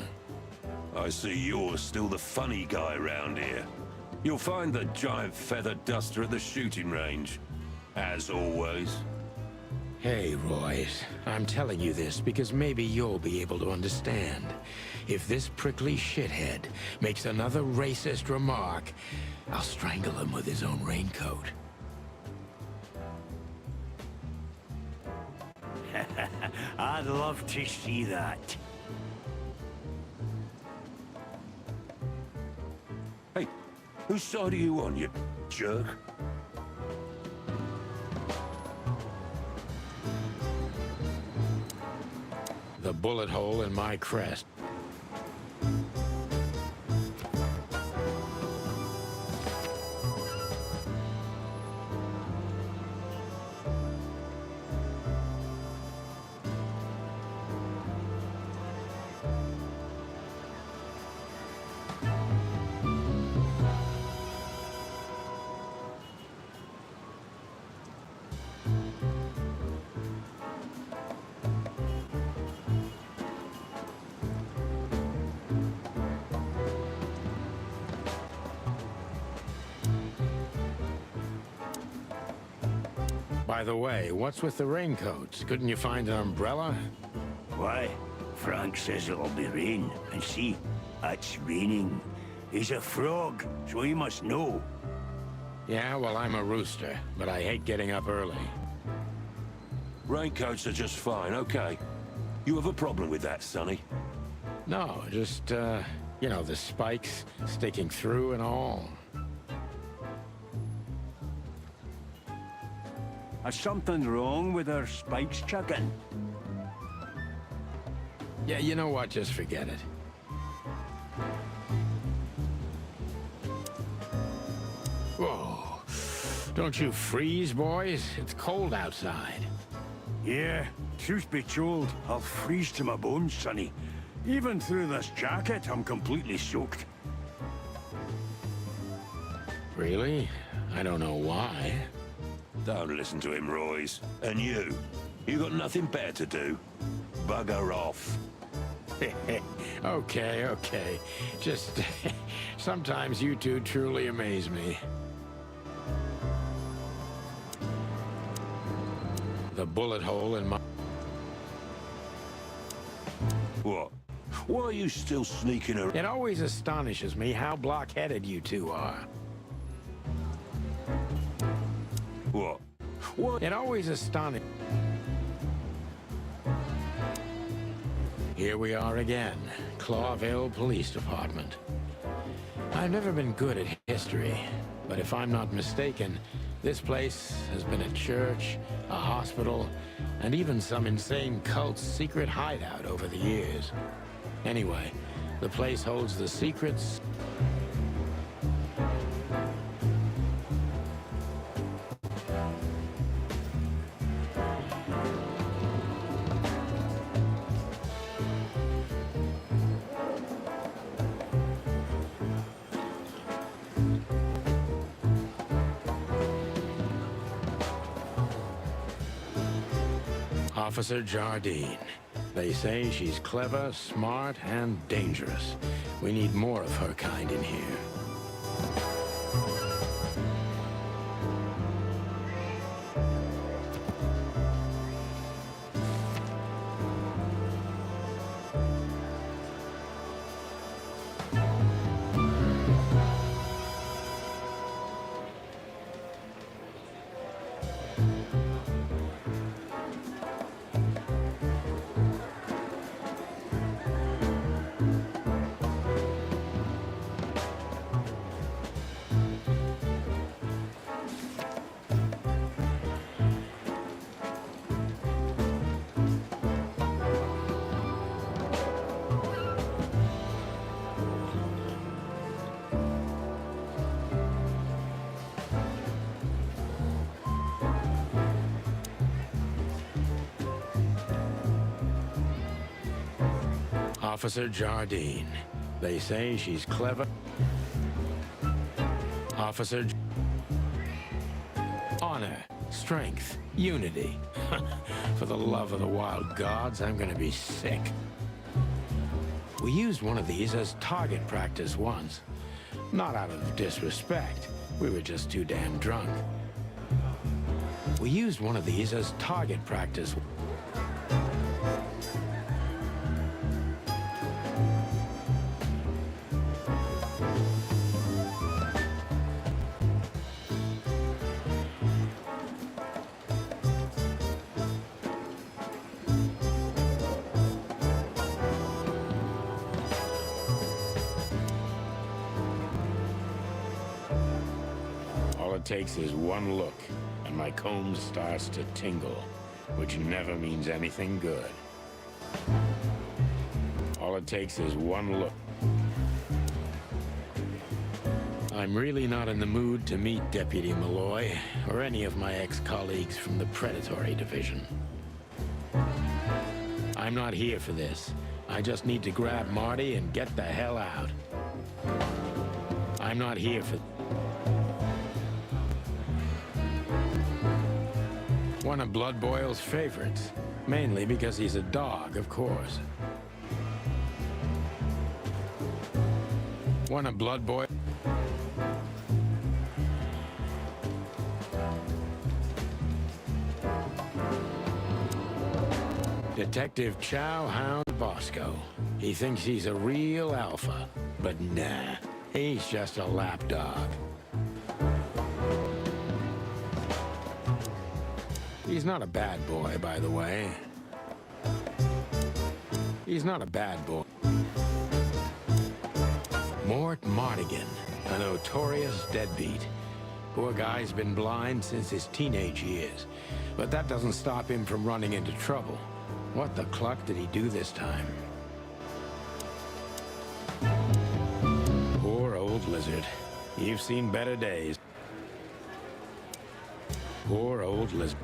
I see you're still the funny guy around here. You'll find the giant feather duster at the shooting range. As always. Hey, Royce, I'm telling you this because maybe you'll be able to understand. If this prickly shithead makes another racist remark, I'll strangle him with his own raincoat. I'd love to see that. Hey, whose side are you on, you jerk? The bullet hole in my crest. By the way, what's with the raincoats? Couldn't you find an umbrella? Why? Frank says it'll be rain. And see, it's raining. He's a frog, so he must know. Yeah, well, I'm a rooster, but I hate getting up early. Raincoats are just fine, okay. You have a problem with that, Sonny? No, just, you know, the spikes sticking through and all. Is something wrong with our spikes, chicken? Yeah, you know what? Just forget it. Whoa. Don't you freeze, boys? It's cold outside. Yeah, truth be told, I'll freeze to my bones, Sonny. Even through this jacket, I'm completely soaked. Really? I don't know why. Don't listen to him, Royce. And you got nothing better to do? Bugger off. Okay. Just, sometimes you two truly amaze me. The bullet hole in my... What? Why are you still sneaking around? It always astonishes me how block-headed you two are. What? What? It always astonishes... Here we are again, Clawville Police Department. I've never been good at history, but if I'm not mistaken, this place has been a church, a hospital, and even some insane cult's secret hideout over the years. Anyway, the place holds the secrets... Officer Jardine. They say she's clever, smart, and dangerous. We need more of her kind in here. Officer Jardine. They say she's clever. Officer... Honor, strength, unity. For the love of the wild gods, I'm gonna be sick. We used one of these as target practice once. Not out of disrespect. We were just too damn drunk. We used one of these as target practice. All it takes is one look, and my comb starts to tingle, which never means anything good. All it takes is one look. I'm really not in the mood to meet Deputy Malloy, or any of my ex-colleagues from the Predatory Division. I'm not here for this. I just need to grab Marty and get the hell out. I'm not here for... One of Blood Boyle's favorites. Mainly because he's a dog, of course. One of Blood Boyle... Detective Chow Hound Bosco. He thinks he's a real alpha. But nah, he's just a lapdog. He's not a bad boy, by the way. He's not a bad boy. Mort Mardigan, a notorious deadbeat. Poor guy's been blind since his teenage years, but that doesn't stop him from running into trouble. What the cluck did he do this time? Poor old lizard. You've seen better days. Poor old lizard.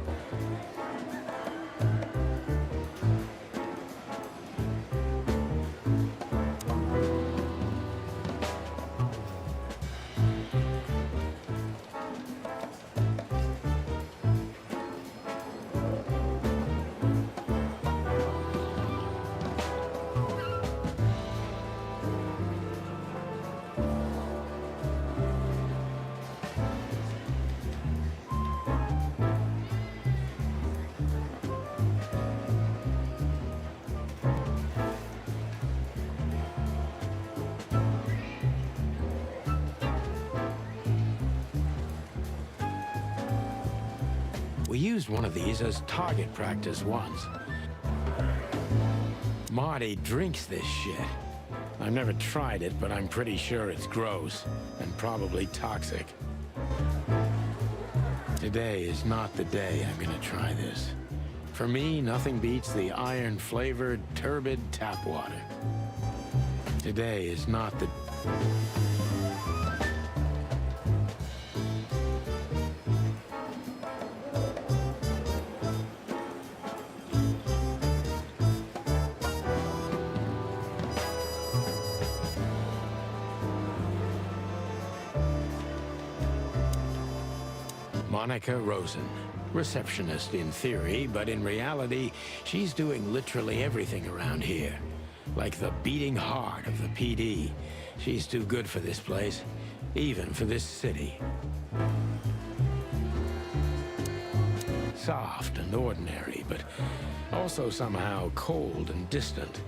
We used one of these as target practice once. Marty drinks this shit. I've never tried it, but I'm pretty sure it's gross and probably toxic. Today is not the day I'm gonna try this. For me, nothing beats the iron-flavored, turbid tap water. Today is not the... Monica Rosen, receptionist in theory, but in reality, she's doing literally everything around here. Like the beating heart of the PD. She's too good for this place, even for this city. Soft and ordinary, but also somehow cold and distant.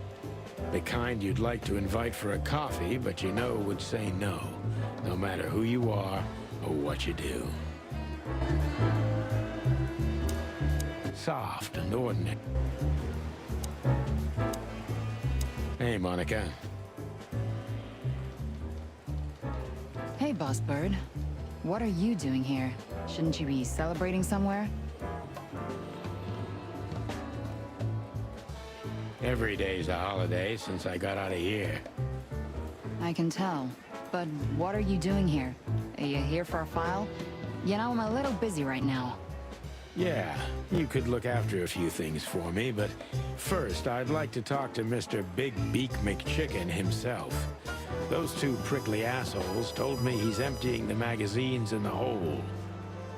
The kind you'd like to invite for a coffee, but you know would say no, no matter who you are or what you do. Soft and ordinary. Hey, Monica. Hey, Boss Bird. What are you doing here? Shouldn't you be celebrating somewhere? Every day's a holiday since I got out of here. I can tell. But what are you doing here? Are you here for a file? You know, I'm a little busy right now. Yeah, you could look after a few things for me, but first I'd like to talk to Mr. Big Beak McChicken himself. Those two prickly assholes told me he's emptying the magazines in the hole.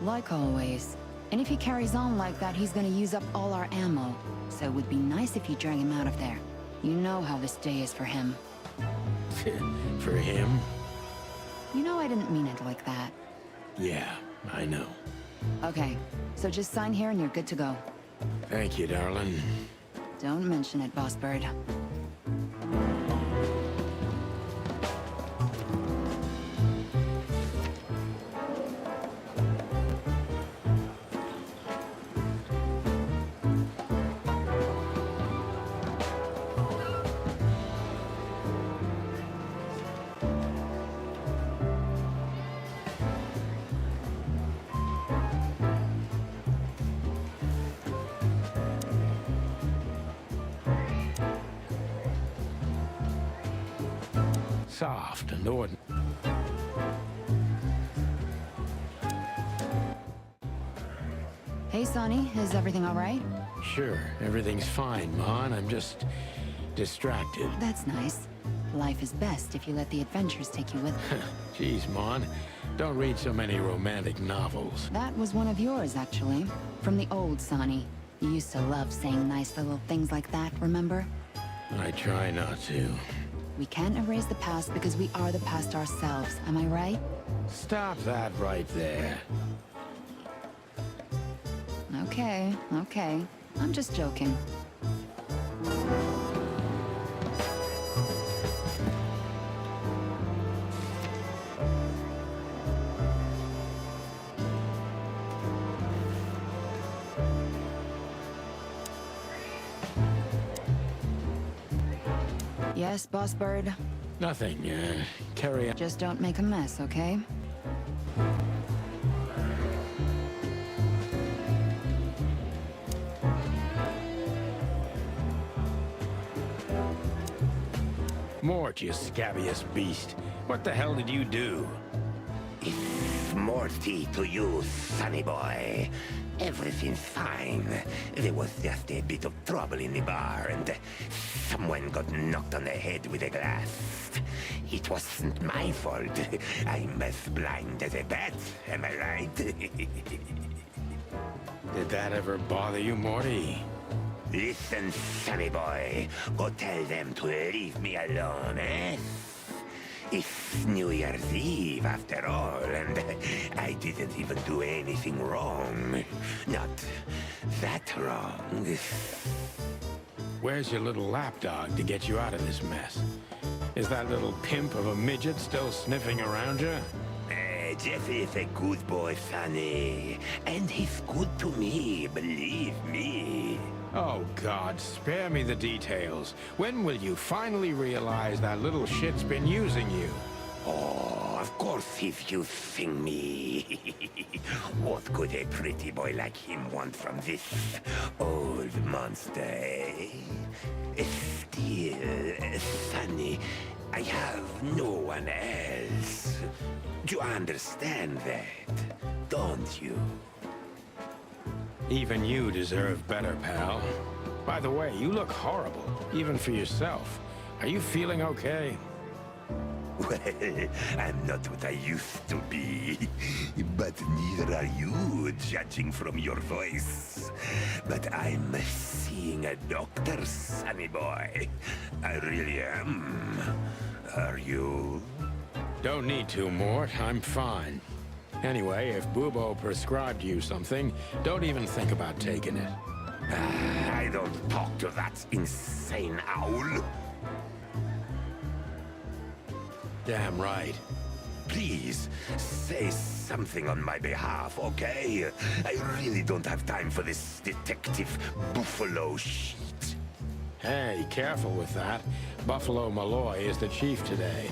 Like always. And if he carries on like that, he's gonna use up all our ammo. So it would be nice if you drag him out of there. You know how this day is for him. For him? You know I didn't mean it like that. Yeah, I know. Okay, so just sign here and you're good to go. Thank you, darling. Don't mention it, Boss Bird. Soft and ordinary. Hey, Sonny, is everything all right? Sure, everything's fine, Mon. I'm just distracted. That's nice. Life is best if you let the adventures take you with you. Jeez, Mon. Don't read so many romantic novels. That was one of yours, actually. From the old Sonny. You used to love saying nice little things like that, remember? I try not to. We can't erase the past because we are the past ourselves, am I right? Stop that right there. Okay, okay. I'm just joking. Yes, Boss Bird? Nothing, carry on. Just don't make a mess, okay? Mort, you scabbiest beast. What the hell did you do? It's Morty to you, sonny boy. Everything's fine. There was just a bit of trouble in the bar, and someone got knocked on the head with a glass. It wasn't my fault. I'm as blind as a bat, am I right? Did that ever bother you, Morty? Listen, sonny boy. Go tell them to leave me alone, eh? It's New Year's Eve, after all, and I didn't even do anything wrong. Not that wrong. Where's your little lapdog to get you out of this mess? Is that little pimp of a midget still sniffing around you? Jeffy is a good boy, Sonny. And he's good to me, believe me. Oh, God, spare me the details. When will you finally realize that little shit's been using you? Oh, of course he's using me. What could a pretty boy like him want from this old monster, eh? Still, Sonny, I have no one else. Do you understand that, don't you? Even you deserve better, pal. By the way, you look horrible, even for yourself. Are you feeling okay? Well, I'm not what I used to be. But neither are you, judging from your voice. But I'm seeing a doctor, sonny boy. I really am. Are you? Don't need to, Mort. I'm fine. Anyway, if Bubo prescribed you something, don't even think about taking it. I don't talk to that insane owl. Damn right. Please, say something on my behalf, okay? I really don't have time for this detective buffalo shit. Hey, careful with that. Buffalo Malloy is the chief today.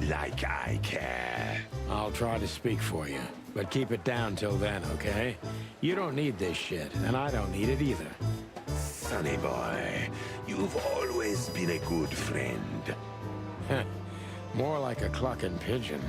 Like I care. I'll try to speak for you, but keep it down till then, okay? You don't need this shit, and I don't need it either. Sonny boy, you've always been a good friend. More like a clucking pigeon.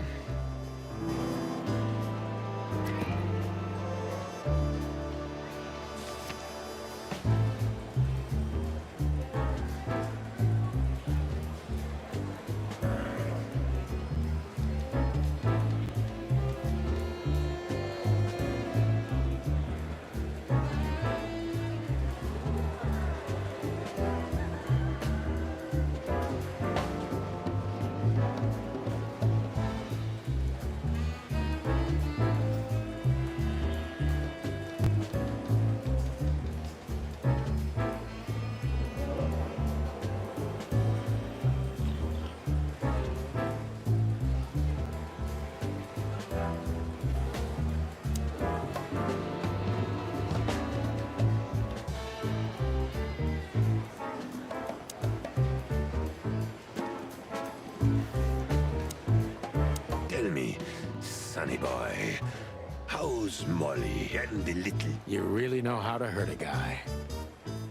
sonny boy. How's Molly and the little... You really know how to hurt a guy.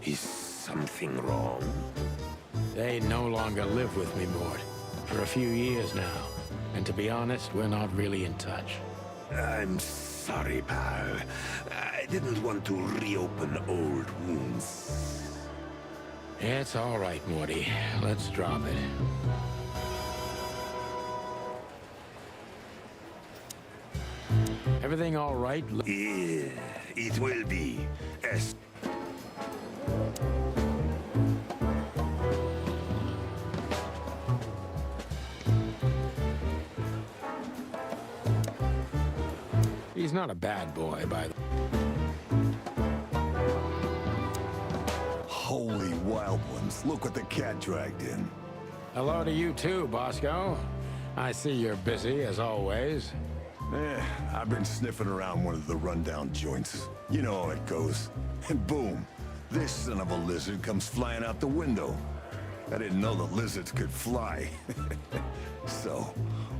Is something wrong? They no longer live with me, Mort. For a few years now. And to be honest, we're not really in touch. I'm sorry, pal. I didn't want to reopen old wounds. It's all right, Morty. Let's drop it. Everything all right? Yeah, it will be. As He's not a bad boy, by the way. Holy wild ones, look what the cat dragged in. Hello to you too, Bosco. I see you're busy, as always. I've been sniffing around one of the rundown joints. You know how it goes. And boom, this son of a lizard comes flying out the window. I didn't know the lizards could fly. So,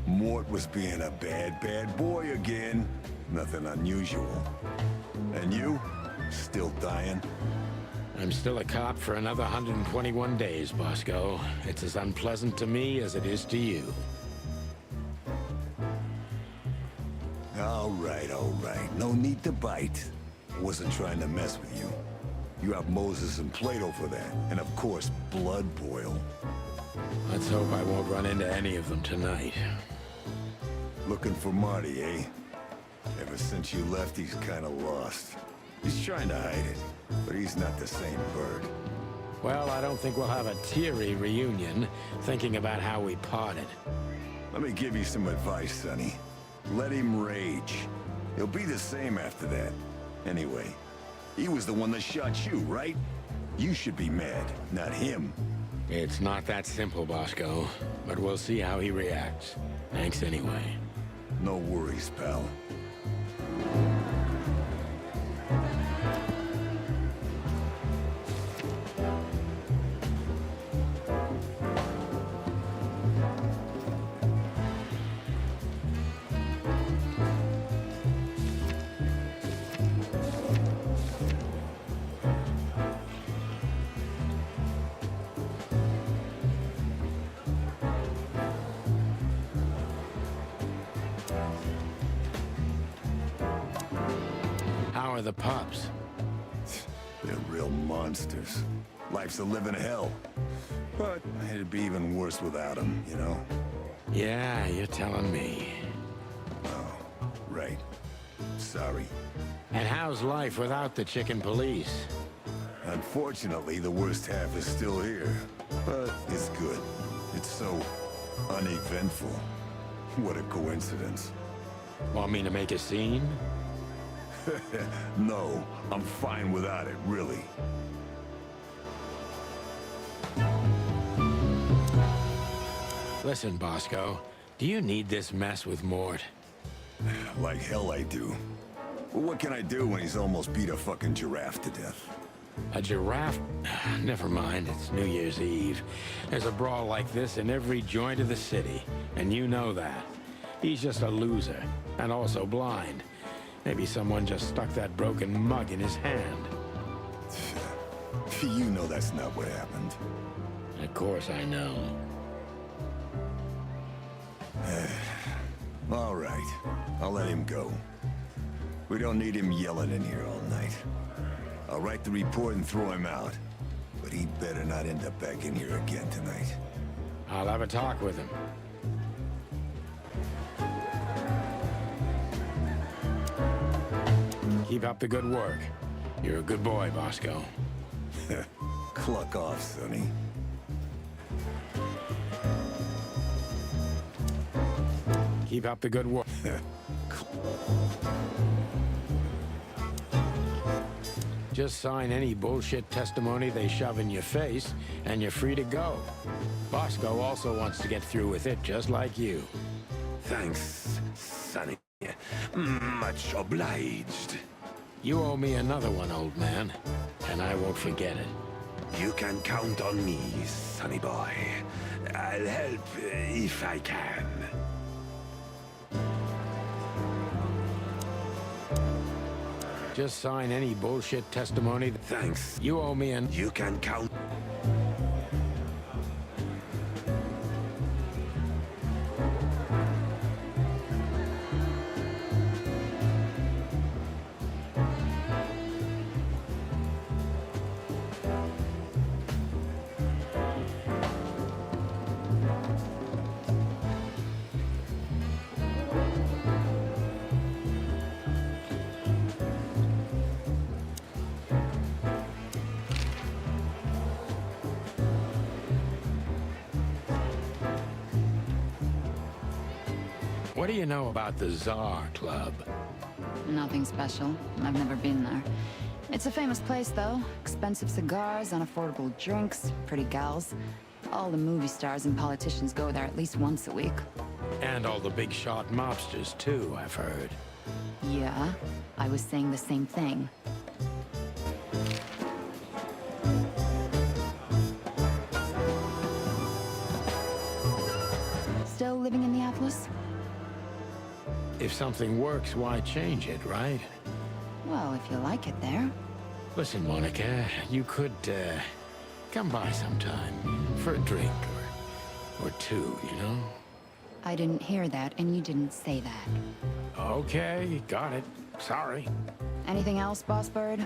Mort was being a bad boy again. Nothing unusual. And you? Still dying? I'm still a cop for another 121 days, Bosco. It's as unpleasant to me as it is to you. All right. No need to bite. I wasn't trying to mess with you. You have Moses and Plato for that. And of course, Blood Boil. Let's hope I won't run into any of them tonight. Looking for Marty, eh? Ever since you left, he's kind of lost. He's trying to hide it, but he's not the same bird. Well, I don't think we'll have a teary reunion, thinking about how we parted. Let me give you some advice, Sonny. Let him rage. He'll be the same after that. Anyway, he was the one that shot you, right? You should be mad, not him. It's not that simple, Bosco, but we'll see how he reacts. Thanks anyway. No worries, pal. How are the pups? They're real monsters. Life's a living hell. But it'd be even worse without them, you know? Yeah, you're telling me. Oh, right. Sorry. And how's life without the chicken police? Unfortunately, the worst half is still here. But it's good. It's so uneventful. What a coincidence. Want me to make a scene? No, I'm fine without it, really. Listen, Bosco, do you need this mess with Mort? Like hell I do. Well, what can I do when he's almost beat a fucking giraffe to death? A giraffe? Never mind, it's New Year's Eve. There's a brawl like this in every joint of the city, and you know that. He's just a loser, and also blind. Maybe someone just stuck that broken mug in his hand. You know that's not what happened. Of course I know. All right, I'll let him go. We don't need him yelling in here all night. I'll write the report and throw him out. But he better not end up back in here again tonight. I'll have a talk with him. Keep up the good work. You're a good boy, Bosco. Cluck off, Sonny. Keep up the good work. Just sign any bullshit testimony they shove in your face, and you're free to go. Bosco also wants to get through with it, just like you. Thanks, Sonny. Much obliged. You owe me another one, old man, and I won't forget it. You can count on me, sonny boy. I'll help if I can. Just sign any bullshit testimony. Thanks. You owe me an... You can count. What do you know about the Czar Club? Nothing special. I've never been there. It's a famous place, though. Expensive cigars, unaffordable drinks, pretty gals. All the movie stars and politicians go there at least once a week. And all the big shot mobsters, too, I've heard. Yeah, I was saying the same thing. Still living in the Atlas? If something works, why change it, right? Well, if you like it there. Listen, Monica, you could, come by sometime for a drink or two, you know? I didn't hear that, and you didn't say that. Okay, got it. Sorry. Anything else, Boss Bird?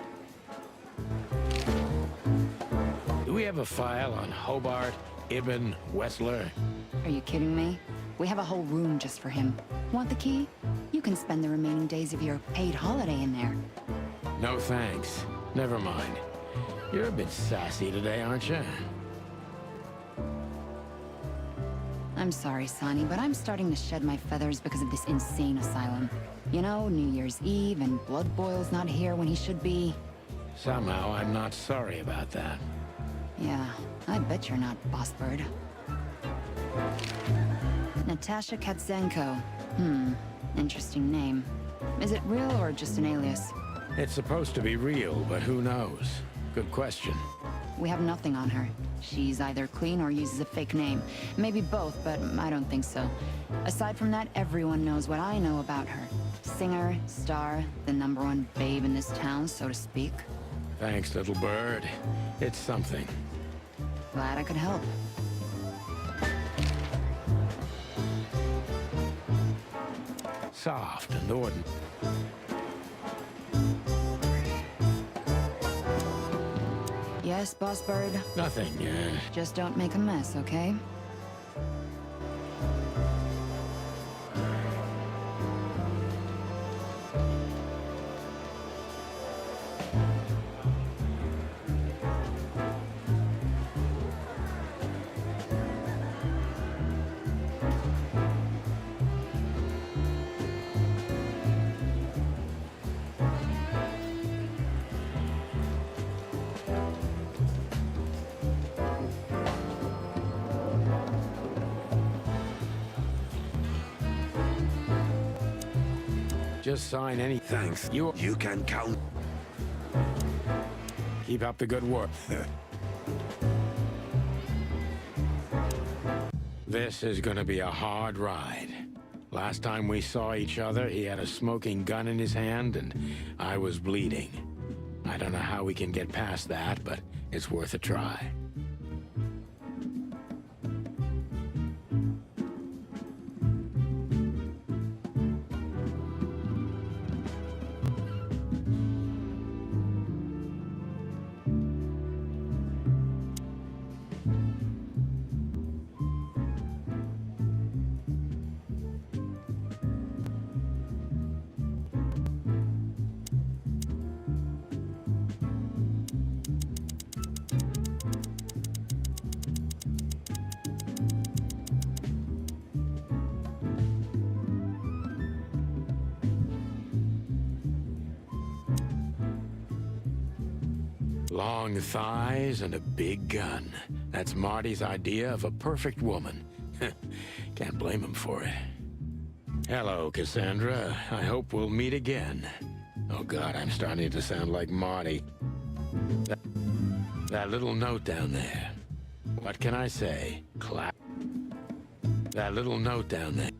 Do we have a file on Hobart, Ibn, Wessler? Are you kidding me? We have a whole room just for him. Want the key? You can spend the remaining days of your paid holiday in there. No thanks. Never mind. You're a bit sassy today, aren't you? I'm sorry, Sonny, but I'm starting to shed my feathers because of this insane asylum. You know, New Year's Eve and Blood Boil's not here when he should be. Somehow, I'm not sorry about that. Yeah, I bet you're not, Boss Bird. Natasha Katzenko. Interesting name. Is it real or just an alias? It's supposed to be real, but who knows? Good question. We have nothing on her. She's either clean or uses a fake name. Maybe both, but I don't think so. Aside from that, everyone knows what I know about her. Singer, star, the #1 babe in this town, so to speak. Thanks, little bird. It's something. Glad I could help. Soft and ordinary. Yes, Boss Bird? Nothing, Just don't make a mess, okay? Just sign any... Thanks. You can count. keep up the good work. This is gonna be a hard ride. Last time we saw each other, he had a smoking gun in his hand, and I was bleeding. I don't know how we can get past that, but it's worth a try. Long thighs and a big gun. That's Marty's idea of a perfect woman. Can't blame him for it. Hello, Cassandra. I hope we'll meet again. Oh God, I'm starting to sound like Marty. That little note down there. What can I say? Clap. That little note down there.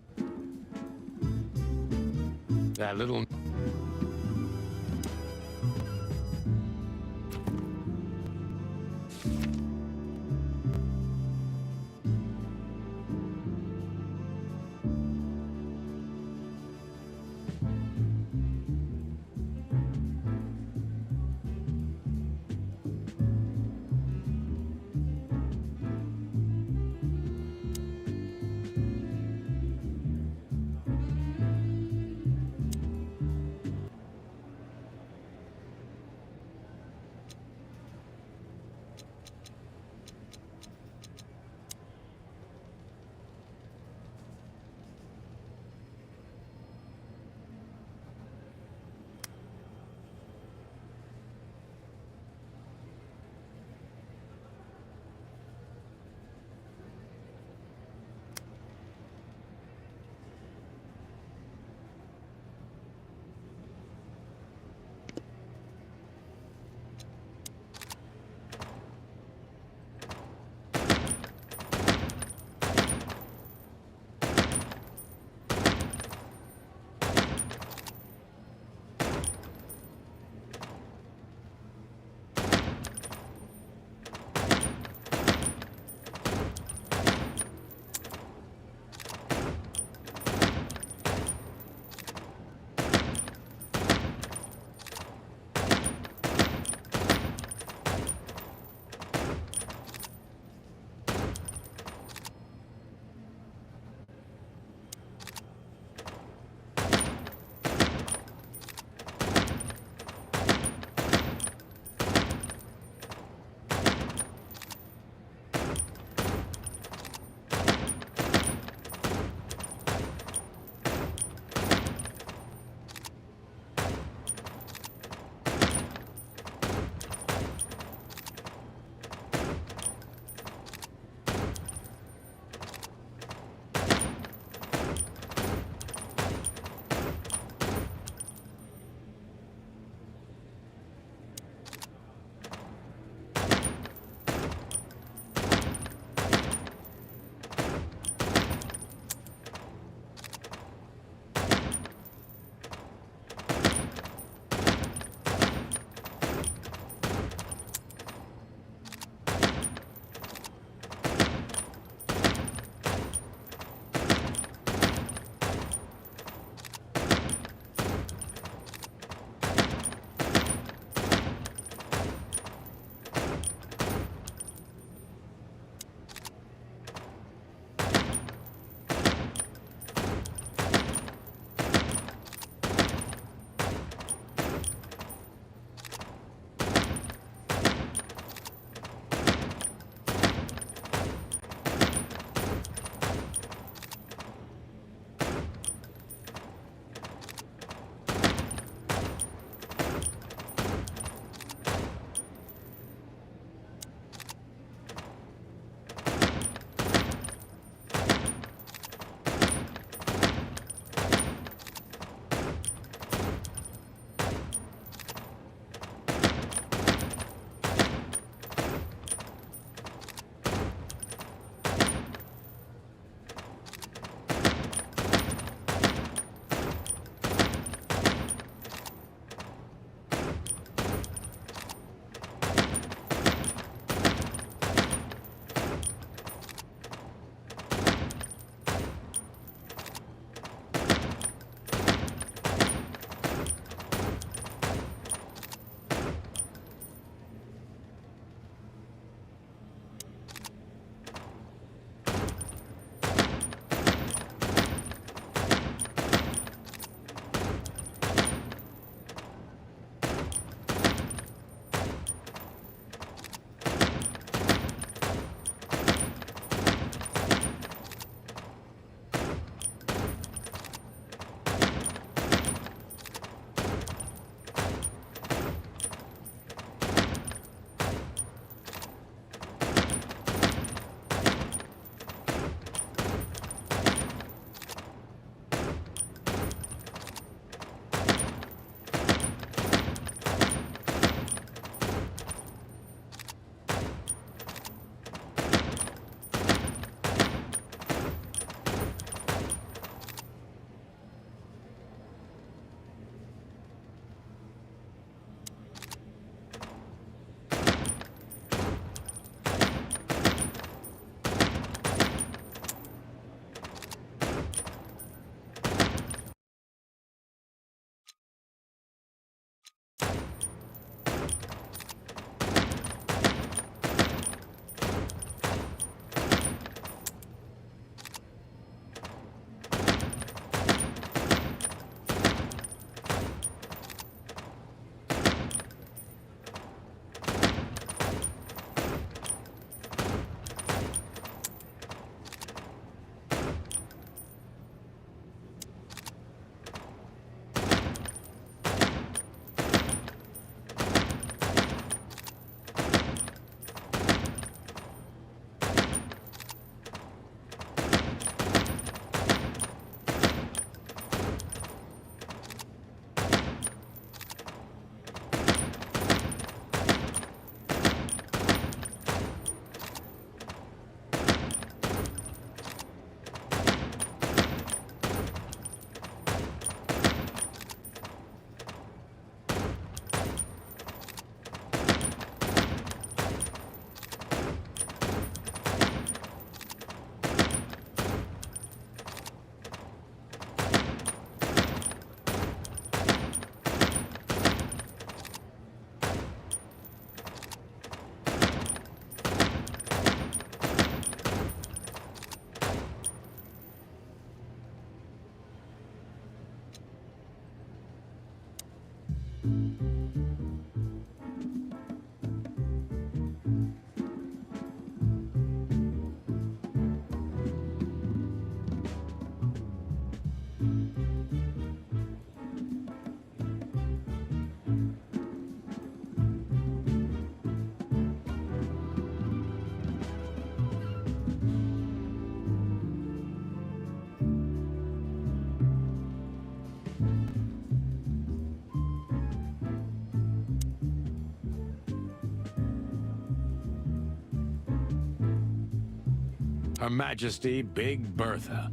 Her Majesty Big Bertha.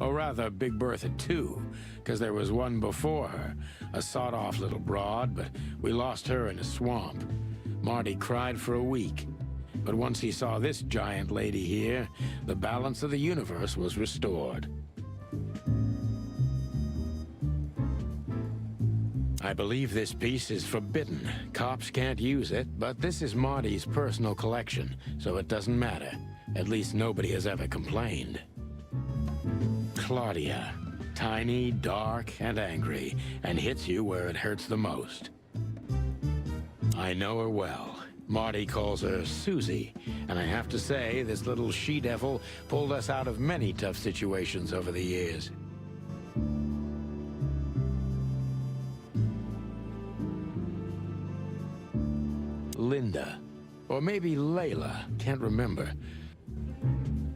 Or rather, Big Bertha 2, because there was one before her, a sawed-off little broad, but we lost her in a swamp. Marty cried for a week. But once he saw this giant lady here, the balance of the universe was restored. I believe this piece is forbidden. Cops can't use it, but this is Marty's personal collection, so it doesn't matter. At least nobody has ever complained. Claudia. Tiny, dark, and angry, and hits you where it hurts the most. I know her well. Marty calls her Susie, and I have to say, this little she-devil pulled us out of many tough situations over the years. Linda. Or maybe Layla, can't remember.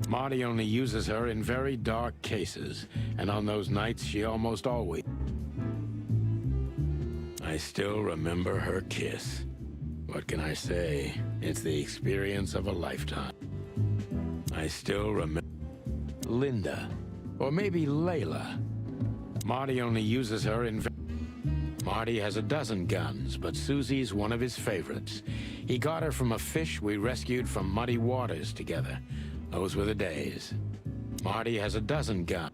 Marty only uses her in very dark cases, and on those nights she almost always... I still remember her kiss. What can I say? It's the experience of a lifetime. I still remember... Linda. Or maybe Layla. Marty only uses her in... Marty has a dozen guns, but Susie's one of his favorites. He got her from a fish we rescued from muddy waters together. Those were the days. Marty has a dozen guns.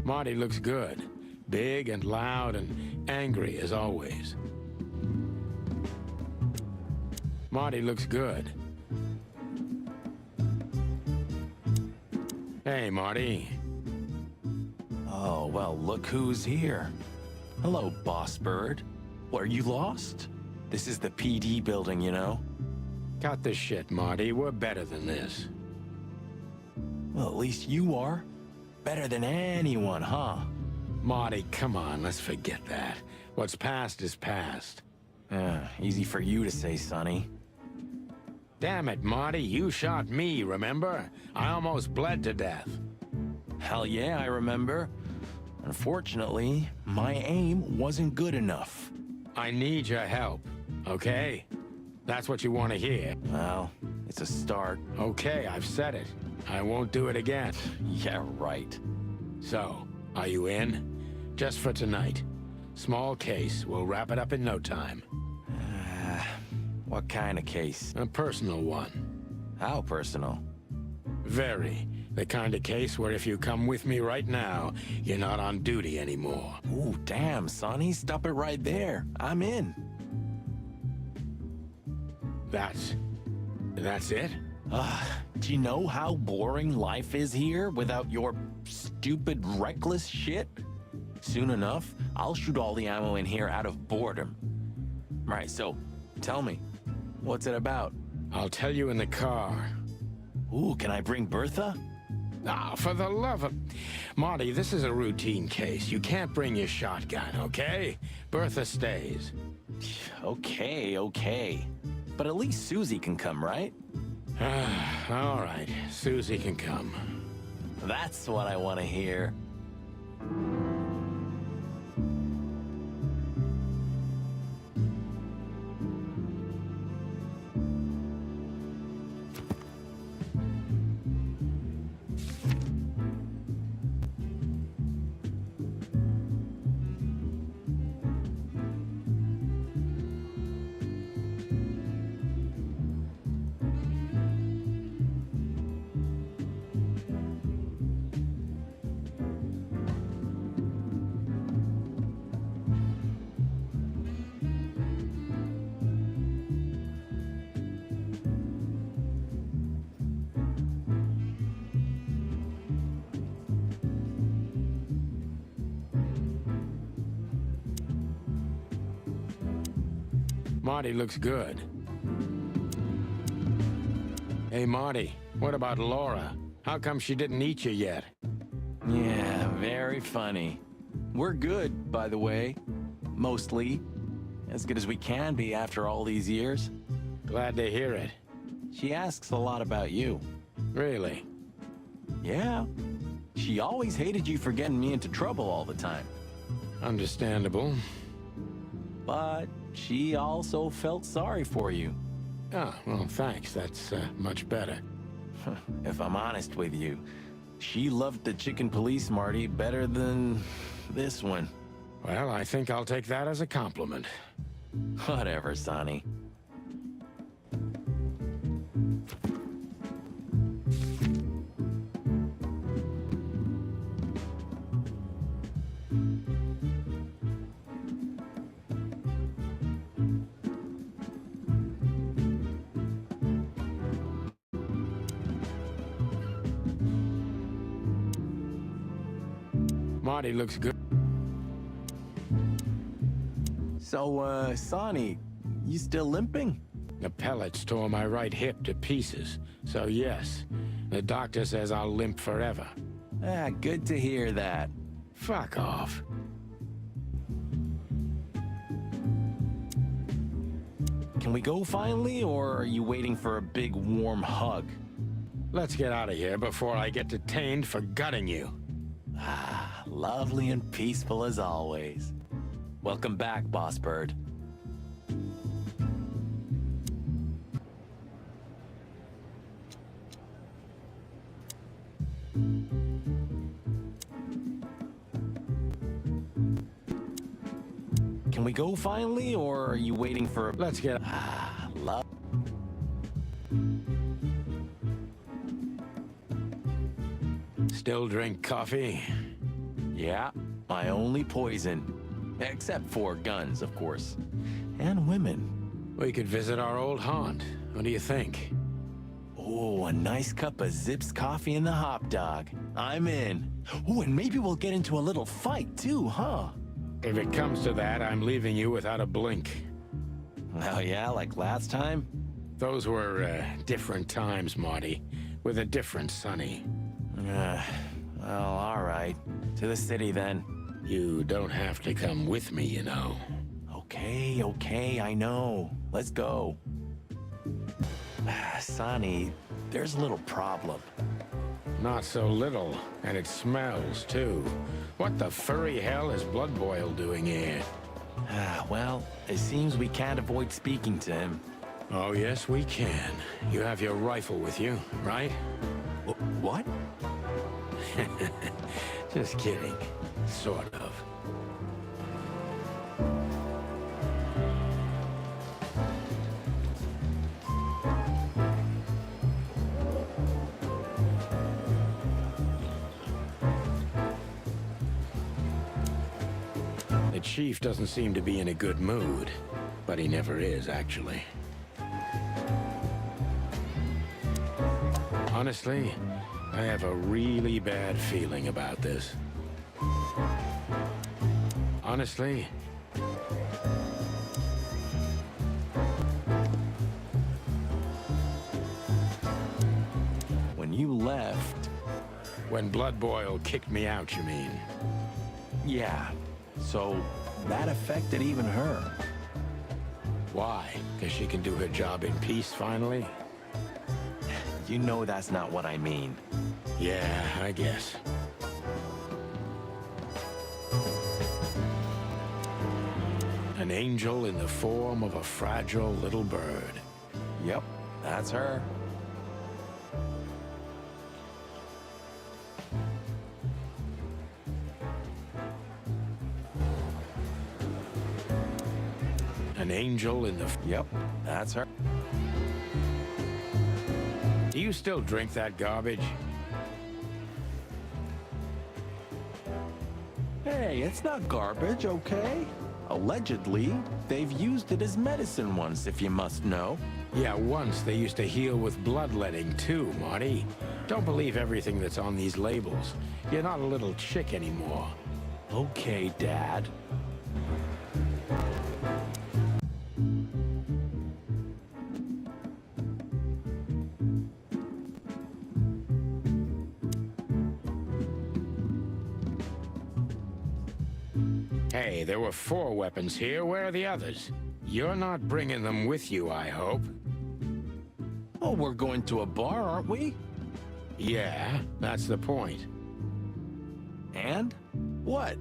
Marty looks good. Big and loud and angry as always. Marty looks good. Hey, Marty. Oh, well, look who's here. Hello, Boss Bird. What, are you lost? This is the PD building, you know? Cut the shit, Marty. We're better than this. Well, at least you are. Better than anyone, huh? Marty, come on, let's forget that. What's past is past. Easy for you to say, Sonny. Damn it, Marty, you shot me, remember? I almost bled to death. Hell yeah, I remember. Unfortunately, my aim wasn't good enough. I need your help, okay? That's what you want to hear. Well, it's a start. Okay, I've said it. I won't do it again. Yeah, right. So, are you in? Just for tonight. Small case. We'll wrap it up in no time. What kind of case? A personal one. How personal? Very. The kind of case where if you come with me right now, you're not on duty anymore. Ooh, damn, Sonny, stop it right there. I'm in. That's it? Do you know how boring life is here without your stupid, reckless shit? Soon enough, I'll shoot all the ammo in here out of boredom. Right, so, tell me, what's it about? I'll tell you in the car. Ooh, can I bring Bertha? Ah, for the love of... Marty, this is a routine case. You can't bring your shotgun, okay? Bertha stays. Okay. But at least Susie can come, right? All right, Susie can come. That's what I want to hear. Marty looks good. Hey, Marty, what about Laura? How come she didn't eat you yet? Yeah, very funny. We're good, by the way. Mostly. As good as we can be after all these years. Glad to hear it. She asks a lot about you. Really? Yeah. She always hated you for getting me into trouble all the time. Understandable. But she also felt sorry for you. Ah, well, thanks. That's much better. If I'm honest with you, she loved the chicken police Marty better than this one. Well, I think I'll take that as a compliment. Whatever, Sonny. Marty looks good. So, Sonny, you still limping? The pellets tore my right hip to pieces. So yes, the doctor says I'll limp forever. Ah, good to hear that. Fuck off. Can we go finally, or are you waiting for a big warm hug? Let's get out of here before I get detained for gutting you. Ah, lovely and peaceful as always. Welcome back, Boss Bird. Can we go finally, or are you waiting for... Let's get... Ah, love... Still drink coffee? Yeah, my only poison. Except for guns, of course. And women. We could visit our old haunt. What do you think? Oh, a nice cup of Zips coffee and the hot dog. I'm in. Oh, and maybe we'll get into a little fight too, huh? If it comes to that, I'm leaving you without a blink. Oh yeah, like last time? Those were, different times, Marty. With a different Sonny. Well, all right. To the city, then. You don't have to come with me, you know. Okay, I know. Let's go. Sonny, there's a little problem. Not so little, and it smells, too. What the furry hell is Blood Boil doing here? Well, it seems we can't avoid speaking to him. Oh, yes, we can. You have your rifle with you, right? What? Just kidding. Sort of. The chief doesn't seem to be in a good mood, but he never is, actually. Honestly, I have a really bad feeling about this. Honestly, When you left... when Blood Boil kicked me out, you mean? Yeah, so that affected even her. Why? Because she can do her job in peace, finally? You know that's not what I mean. Yeah, I guess. An angel in the form of a fragile little bird. Yep, that's her. An angel in the... Yep, that's her. Do you still drink that garbage? Hey, it's not garbage, okay? Allegedly, they've used it as medicine once, if you must know. Yeah, once they used to heal with bloodletting too, Marty. Don't believe everything that's on these labels. You're not a little chick anymore. Okay, Dad. Hey, there were 4 weapons here. Where are the others? You're not bringing them with you, I hope. Oh, we're going to a bar, aren't we? Yeah, that's the point. And? What?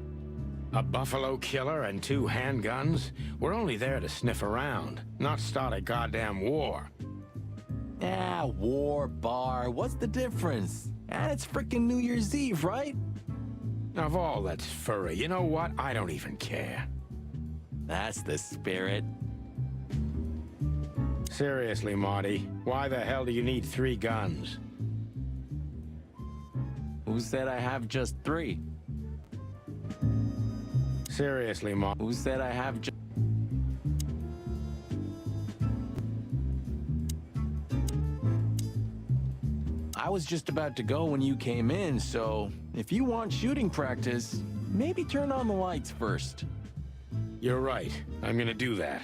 A buffalo killer and 2 handguns? We're only there to sniff around, not start a goddamn war. Ah, war, bar, what's the difference? And it's frickin' New Year's Eve, right? Of all that's furry, you know what? I don't even care. That's the spirit. Seriously, Marty, why the hell do you need 3 guns? Who said I have just 3? Seriously, Marty. Who said I have just... I was just about to go when you came in, so if you want shooting practice, maybe turn on the lights first. You're right. I'm gonna do that.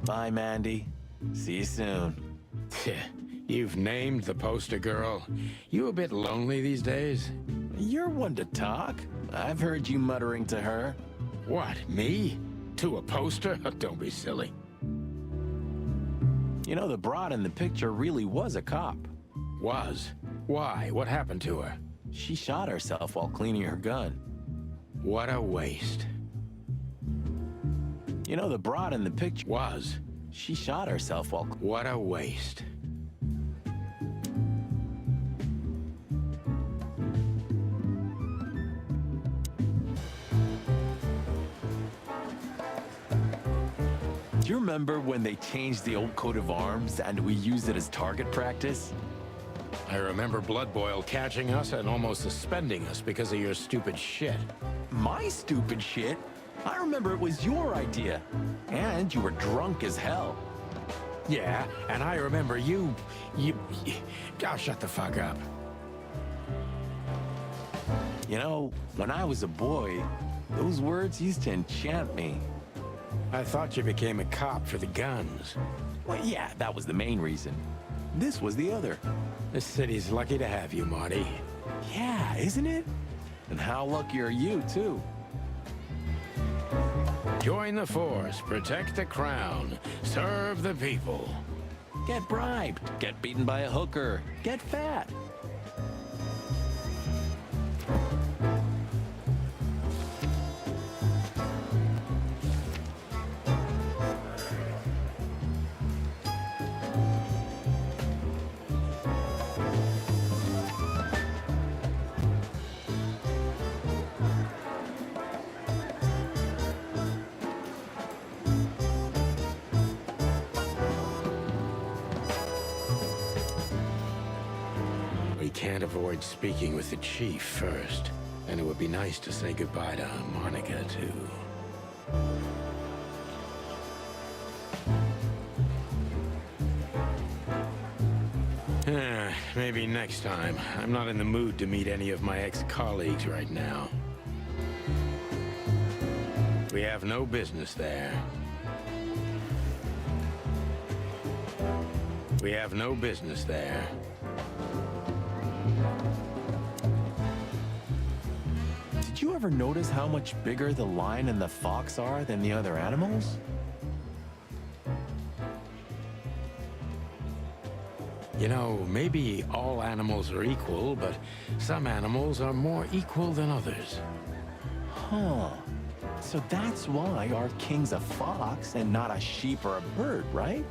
Bye, Mandy. See you soon. You've named the poster girl. You a bit lonely these days? You're one to talk. I've heard you muttering to her. What, me? To a poster? Don't be silly. You know, the broad in the picture really was a cop. Was? Why? What happened to her? She shot herself while cleaning her gun. What a waste. You know, the broad in the picture was. She shot herself while... What a waste. Do you remember when they changed the old coat of arms and we used it as target practice? I remember Blood Boil catching us and almost suspending us because of your stupid shit. My stupid shit? I remember it was your idea. And you were drunk as hell. Yeah, and I remember you... Oh, shut the fuck up. You know, when I was a boy, those words used to enchant me. I thought you became a cop for the guns. Well, yeah, that was the main reason. This was the other. This city's lucky to have you, Marty. Yeah, isn't it? And how lucky are you, too? Join the force, protect the crown, serve the people. Get bribed, get beaten by a hooker, get fat. Can't avoid speaking with the chief first. And it would be nice to say goodbye to Monica, too. Maybe next time. I'm not in the mood to meet any of my ex-colleagues right now. We have no business there. We have no business there. Did you ever notice how much bigger the lion and the fox are than the other animals? You know, maybe all animals are equal, but some animals are more equal than others. Huh. So that's why our king's a fox and not a sheep or a bird, right?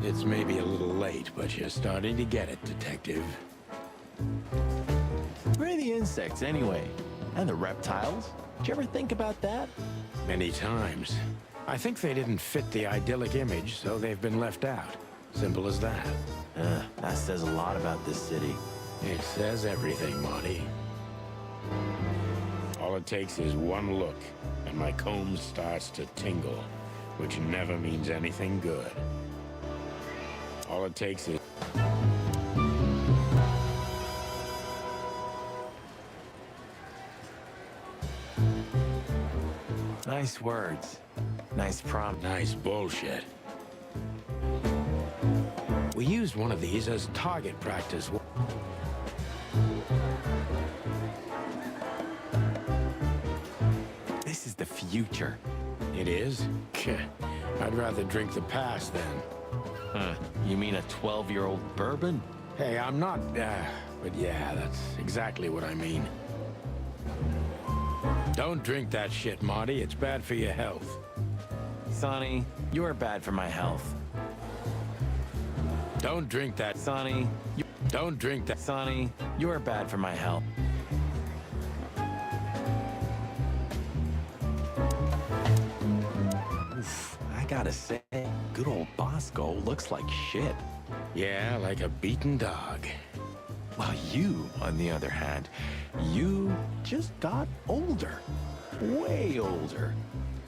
It's maybe a little late, but you're starting to get it, Detective. Where are the insects, anyway? And the reptiles? Did you ever think about that? Many times. I think they didn't fit the idyllic image, so they've been left out. Simple as that. That says a lot about this city. It says everything, Marty. All it takes is one look, and my comb starts to tingle, which never means anything good. All it takes is... Nice words. Nice prompt. Nice bullshit. We used one of these as target practice. This is the future. It is? I'd rather drink the past then. Huh. You mean a 12-year-old bourbon? Hey, I'm not, but yeah, that's exactly what I mean. Don't drink that shit, Marty. It's bad for your health. Sonny, you're bad for my health. Don't drink that, Sonny. Don't drink that. Sonny, you're bad for my health. Oof, I gotta say, good old Bosco looks like shit. Yeah, like a beaten dog. Well, you, on the other hand, you just got older. Way older.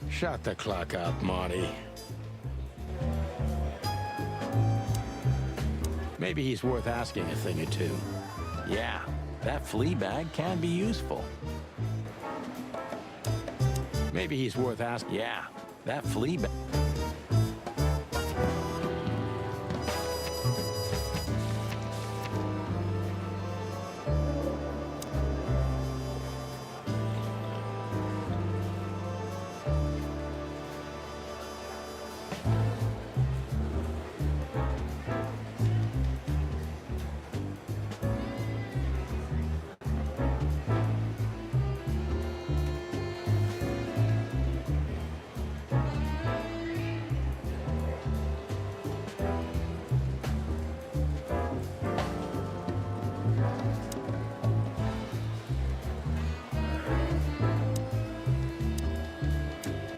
Shut the clock up, Marty. Maybe he's worth asking a thing or two. Yeah, that flea bag can be useful. Maybe he's worth asking. Yeah, that flea bag.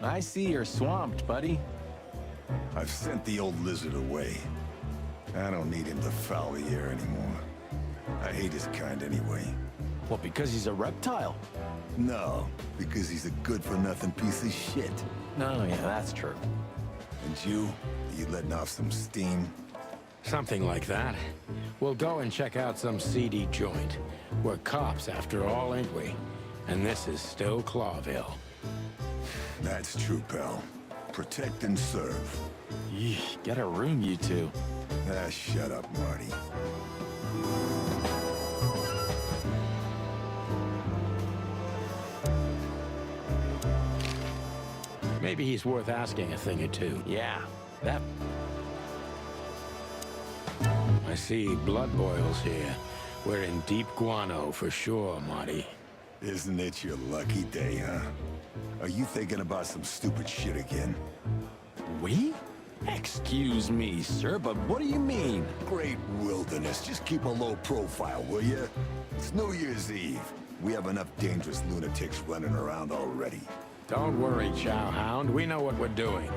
I see you're swamped, buddy. I've sent the old lizard away. I don't need him to foul the air anymore. I hate his kind anyway. Well, because he's a reptile. No, because he's a good-for-nothing piece of shit. No, yeah, that's true. And you letting off some steam? Something like that. We'll go and check out some seedy joint. We're cops after all, ain't we? And this is still Clawville. That's true, pal. Protect and serve. Yeesh, get a room, you two. Ah, shut up, Marty. Maybe he's worth asking a thing or two. Yeah, that... I see blood boils here. We're in deep guano for sure, Marty. Isn't it your lucky day, huh? Are you thinking about some stupid shit again? We? Excuse me, sir, but what do you mean? Great wilderness. Just keep a low profile, will you? It's New Year's Eve. We have enough dangerous lunatics running around already. Don't worry, Chowhound. We know what we're doing.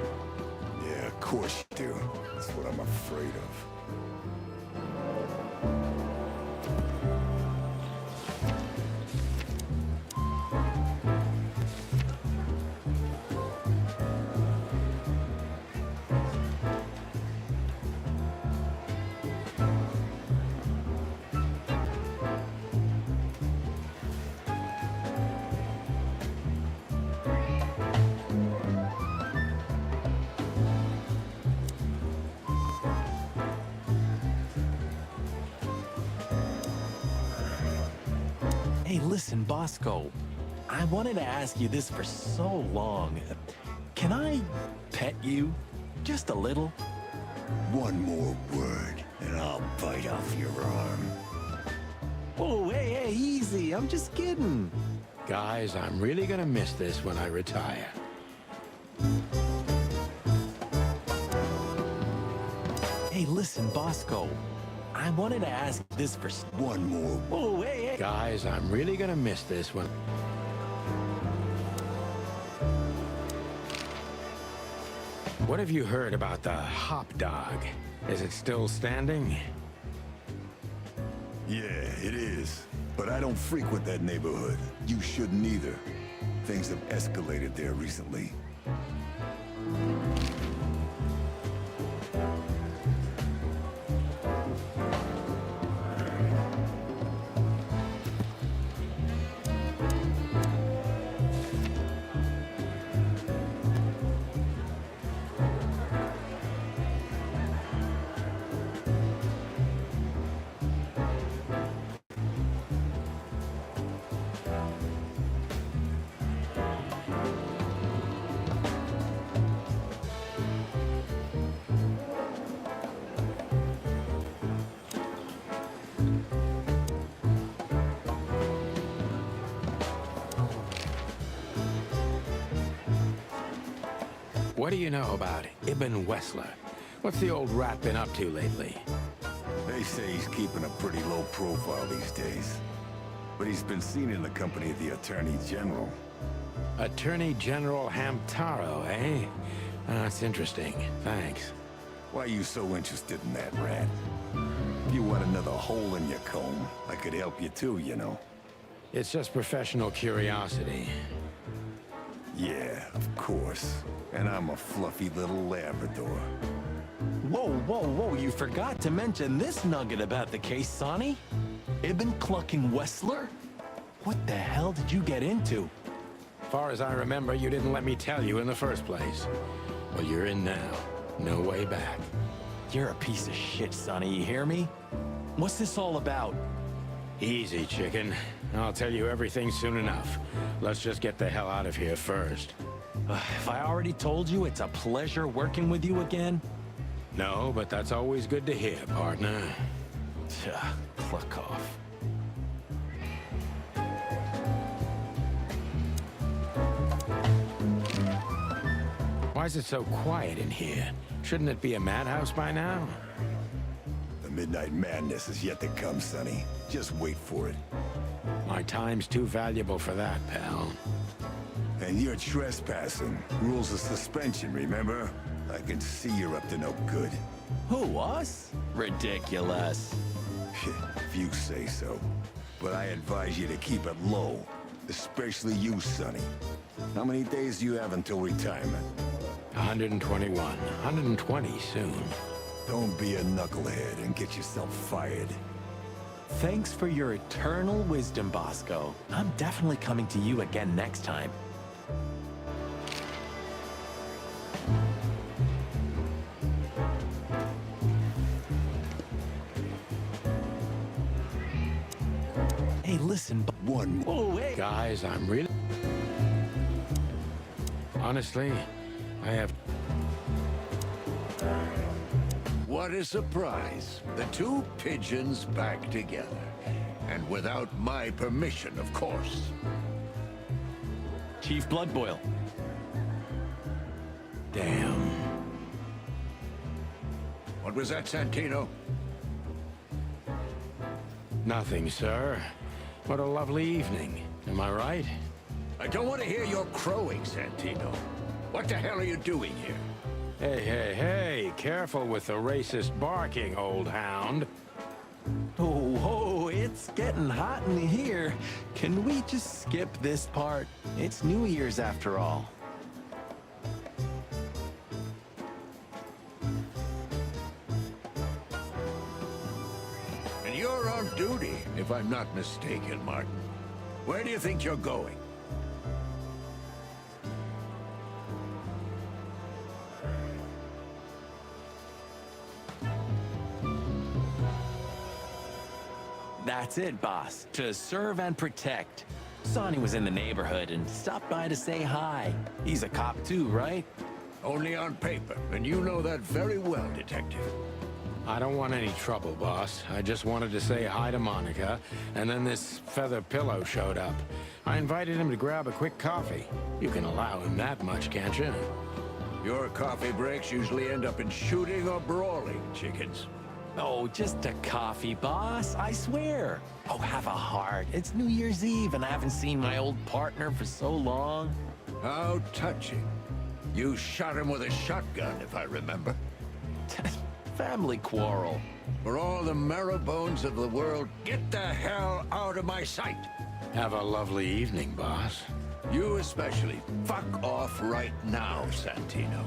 Yeah, of course you do. That's what I'm afraid of. Hey, listen, Bosco. I wanted to ask you this for so long. Can I pet you? Just a little? One more word, and I'll bite off your arm. Oh, hey, easy. I'm just kidding. Guys, I'm really gonna miss this when I retire. Hey, listen, Bosco. I wanted to ask this for... One more. Oh, hey. Guys, I'm really gonna miss this when... What have you heard about the hop dog? Is it still standing? Yeah, it is. But I don't frequent that neighborhood. You shouldn't either. Things have escalated there recently. What do you know about Ibn Wessler? What's the old rat been up to lately? They say he's keeping a pretty low profile these days. But he's been seen in the company of the Attorney General. Attorney General Hamtaro, eh? That's interesting. Thanks. Why are you so interested in that rat? If you want another hole in your comb, I could help you too, you know. It's just professional curiosity. Yeah, of course. And I'm a fluffy little Labrador. Whoa, you forgot to mention this nugget about the case, Sonny. Ibn clucking Wessler? What the hell did you get into? Far as I remember, you didn't let me tell you in the first place. Well, you're in now. No way back. You're a piece of shit, Sonny, you hear me? What's this all about? Easy, chicken. I'll tell you everything soon enough. Let's just get the hell out of here first. If I already told you, it's a pleasure working with you again. No, but that's always good to hear, partner. Cluck off. Why is it so quiet in here? Shouldn't it be a madhouse by now? The midnight madness is yet to come, Sonny. Just wait for it. My time's too valuable for that, pal. And you're trespassing. Rules of suspension, remember? I can see you're up to no good. Who, us? Ridiculous. If you say so. But I advise you to keep it low. Especially you, Sonny. How many days do you have until retirement? 121. 120 soon. Don't be a knucklehead and get yourself fired. Thanks for your eternal wisdom, Bosco. I'm definitely coming to you again next time. Hey, listen, One more. oh, wait. Guys, I'm really... Honestly, I have... What a surprise. The two pigeons back together. And without my permission, of course. Chief Bloodboil. Damn. What was that, Santino? Nothing, sir. What a lovely evening. Am I right? I don't want to hear your crowing, Santino. What the hell are you doing here? Hey, careful with the racist barking, old hound. Oh, it's getting hot in here. Can we just skip this part? It's New Year's after all. And you're on duty, if I'm not mistaken, Martin. Where do you think you're going? That's it, boss. To serve and protect. Sonny was in the neighborhood and stopped by to say hi. He's a cop too, right? Only on paper, and you know that very well, Detective. I don't want any trouble, boss. I just wanted to say hi to Monica, and then this feather pillow showed up. I invited him to grab a quick coffee. You can allow him that much, can't you? Your coffee breaks usually end up in shooting or brawling, chickens. Oh, just a coffee, boss, I swear. Oh, have a heart. It's New Year's Eve, and I haven't seen my old partner for so long. How touching. You shot him with a shotgun, if I remember. Family quarrel. For all the marrow bones of the world, get the hell out of my sight! Have a lovely evening, boss. You especially. Fuck off right now, Santino.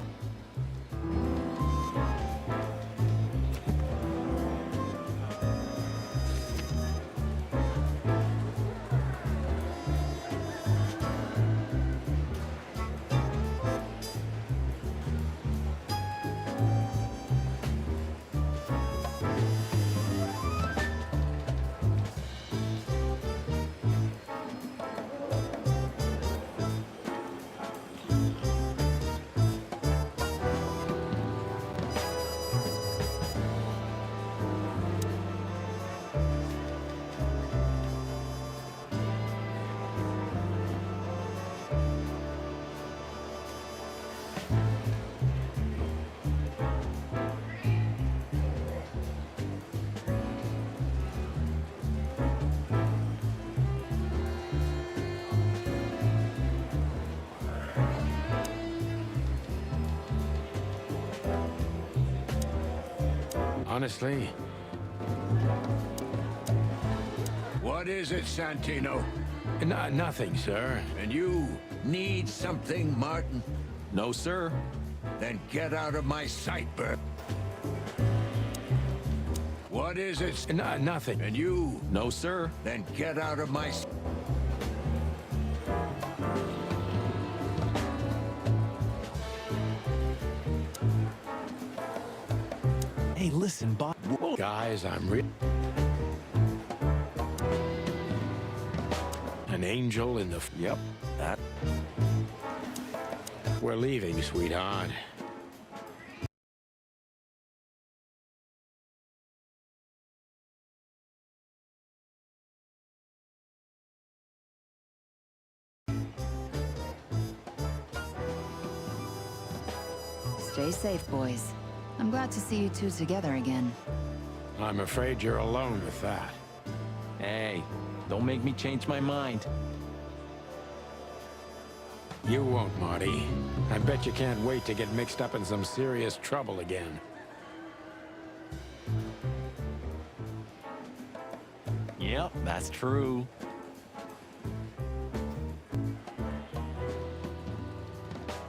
Honestly, What is it, Santino? nothing, sir. And you need something, Martin? No, sir. Then get out of my sight, Bert. What is it? Nothing. And you? No, sir. Then get out of my sight. Hey, listen, boss. Guys, I'm an angel in the... Yep, that. We're leaving, sweetheart. Stay safe, boys. I'm glad to see you two together again. I'm afraid you're alone with that. Hey, don't make me change my mind. You won't, Marty. I bet you can't wait to get mixed up in some serious trouble again. Yep, that's true.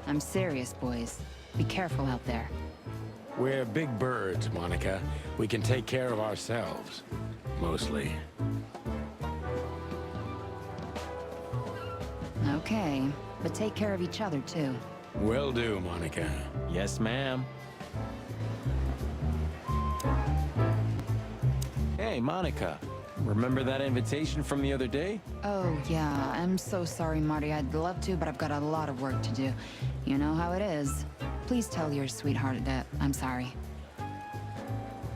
I'm serious, boys. Be careful out there. We're big birds, Monica. We can take care of ourselves. Mostly. Okay, but take care of each other, too. Will do, Monica. Yes, ma'am. Hey, Monica. Remember that invitation from the other day? Oh, yeah. I'm so sorry, Marty. I'd love to, but I've got a lot of work to do. You know how it is. Please tell your sweetheart that I'm sorry.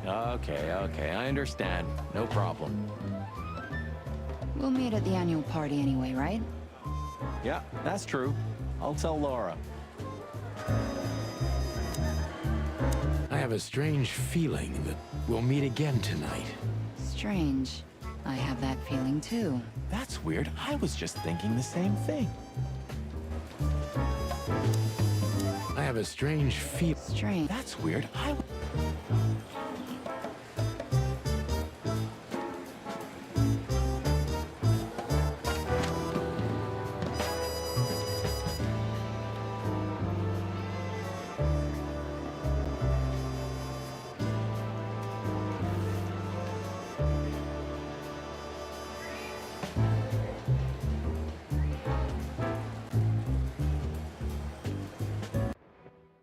Okay, I understand. No problem. We'll meet at the annual party anyway, right? Yeah, that's true. I'll tell Laura. I have a strange feeling that we'll meet again tonight. Strange. I have that feeling, too. That's weird. I was just thinking the same thing. I have a strange feel. Strange. That's weird.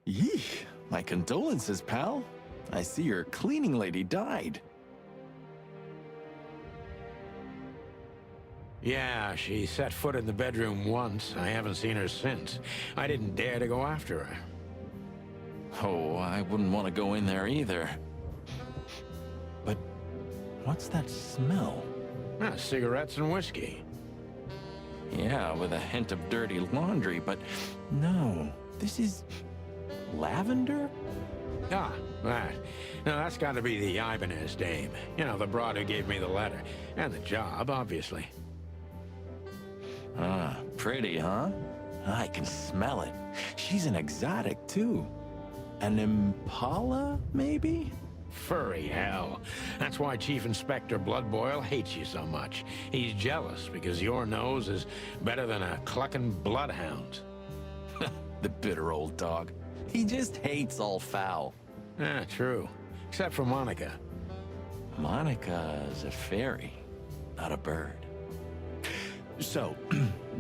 Yeesh. My condolences, pal. I see your cleaning lady died. Yeah, she set foot in the bedroom once. I haven't seen her since. I didn't dare to go after her. Oh, I wouldn't want to go in there either. What's that smell? Ah, cigarettes and whiskey. Yeah, with a hint of dirty laundry, but no. This is lavender? Ah, that. Now, that's got to be the Ibanez dame. You know, the broad who gave me the letter. And the job, obviously. Ah, pretty, huh? I can smell it. She's an exotic, too. An impala, maybe? Furry hell. That's why Chief Inspector Bloodboil hates you so much. He's jealous because your nose is better than a clucking bloodhound. The bitter old dog. He just hates all foul. Ah, true. Except for Monica. Monica's a fairy, not a bird. So,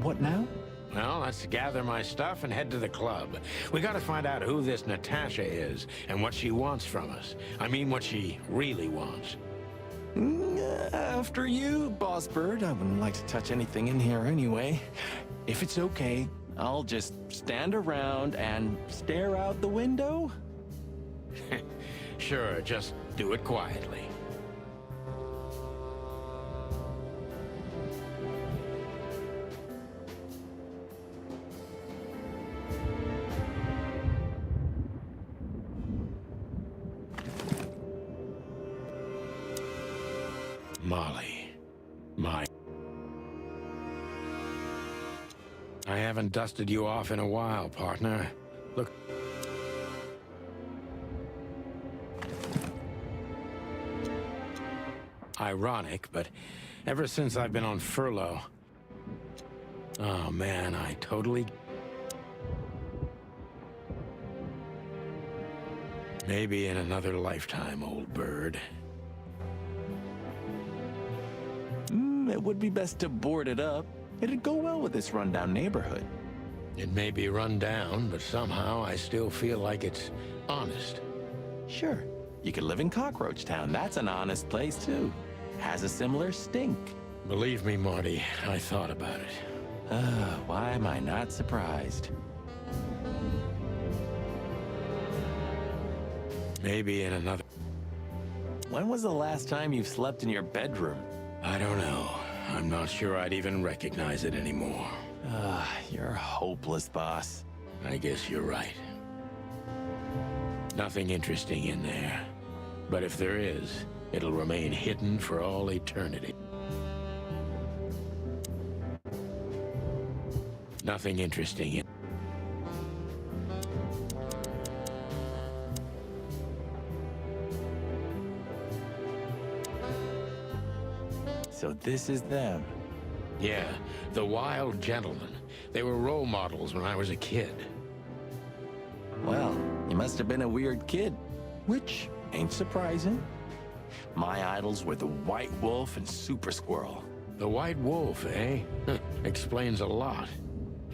what now? Well, let's gather my stuff and head to the club. We gotta find out who this Natasha is and what she wants from us. I mean, what she really wants. After you, Boss Bird. I wouldn't like to touch anything in here anyway. If it's okay, I'll just stand around and stare out the window. Sure, just do it quietly. Molly, I haven't dusted you off in a while, partner. Look. Ironic, but ever since I've been on furlough... Oh, man, I totally... Maybe in another lifetime, old bird. It would be best to board it up. It'd go well with this rundown neighborhood. It may be run down, but somehow I still feel like it's honest. Sure. You could live in Cockroach Town. That's an honest place, too. Has a similar stink. Believe me, Marty, I thought about it. Why am I not surprised? Maybe in another... When was the last time you slept in your bedroom? I don't know. I'm not sure I'd even recognize it anymore. You're hopeless, boss. I guess you're right. Nothing interesting in there. But if there is, it'll remain hidden for all eternity. Nothing interesting in... So this is them. Yeah, the Wild Gentlemen. They were role models when I was a kid. Well, you must have been a weird kid, which ain't surprising. My idols were the White Wolf and Super Squirrel. The White Wolf, eh? Explains a lot.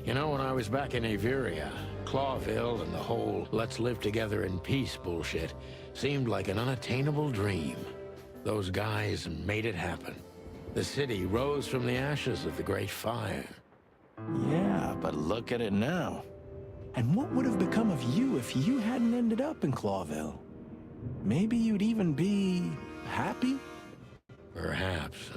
You know, when I was back in Averia, Clawville and the whole let's live together in peace bullshit seemed like an unattainable dream. Those guys made it happen. The city rose from the ashes of the Great Fire. Yeah, but look at it now. And what would have become of you if you hadn't ended up in Clawville? Maybe you'd even be happy? Perhaps.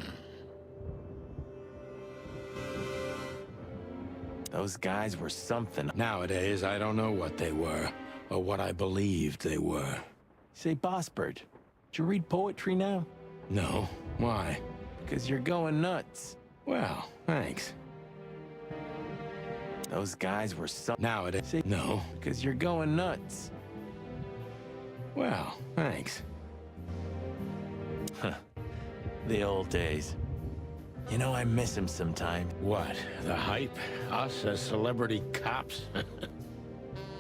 Those guys were something. Nowadays, I don't know what they were, or what I believed they were. Say, Boss Bird, did you read poetry now? No. Why? Because you're going nuts. Well, thanks. Those guys were something. Nowadays, Say, no. Because you're going nuts. Well, thanks. Huh. The old days. You know, I miss him sometimes. What? The hype? Us as celebrity cops?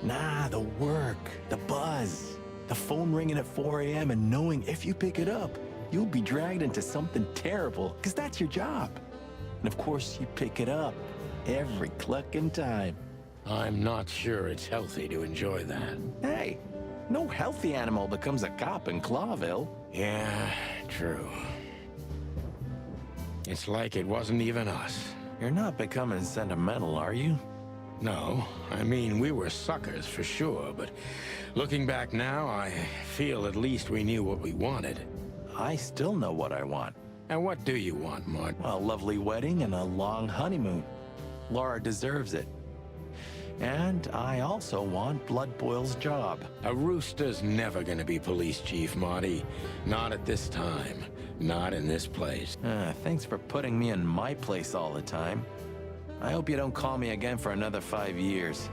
Nah, the work, the buzz, the phone ringing at 4 a.m. and knowing if you pick it up, you'll be dragged into something terrible, because that's your job. And of course, you pick it up every clucking time. I'm not sure it's healthy to enjoy that. Hey, no healthy animal becomes a cop in Clawville. Yeah, true. It's like it wasn't even us. You're not becoming sentimental, are you? No, I mean, we were suckers for sure, but looking back now, I feel at least we knew what we wanted. I still know what I want. And what do you want, Mart? A lovely wedding and a long honeymoon. Laura deserves it. And I also want Blood Boil's job. A rooster's never gonna be police chief, Marty. Not at this time. Not in this place. Thanks for putting me in my place all the time. I hope you don't call me again for another 5 years.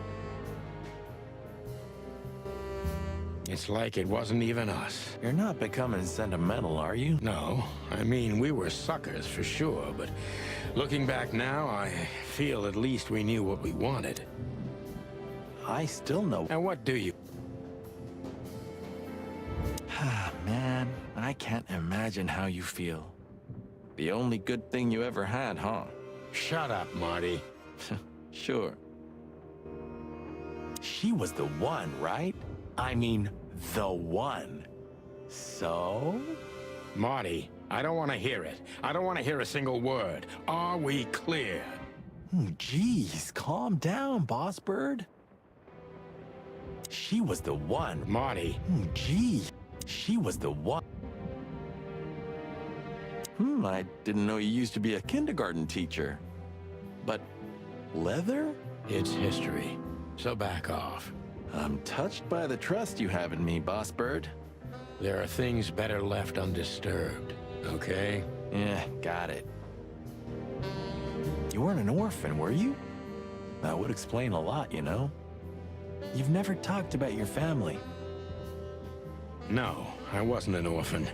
It's like it wasn't even us. You're not becoming sentimental, are you? No, I mean, we were suckers for sure, but looking back now, I feel at least we knew what we wanted. I still know. And what do you? Man, I can't imagine how you feel. The only good thing you ever had, huh? Shut up, Marty. Sure. She was the one, right? I mean, the one. So? Marty, I don't want to hear it. I don't want to hear a single word. Are we clear? Jeez, calm down, boss bird. She was the one. Marty. Gee, she was the one. I didn't know you used to be a kindergarten teacher. But leather? It's history, so back off. I'm touched by the trust you have in me, boss bird. There are things better left undisturbed, okay? Yeah, got it. You weren't an orphan, were you? That would explain a lot, you know? You've never talked about your family. No, I wasn't an orphan.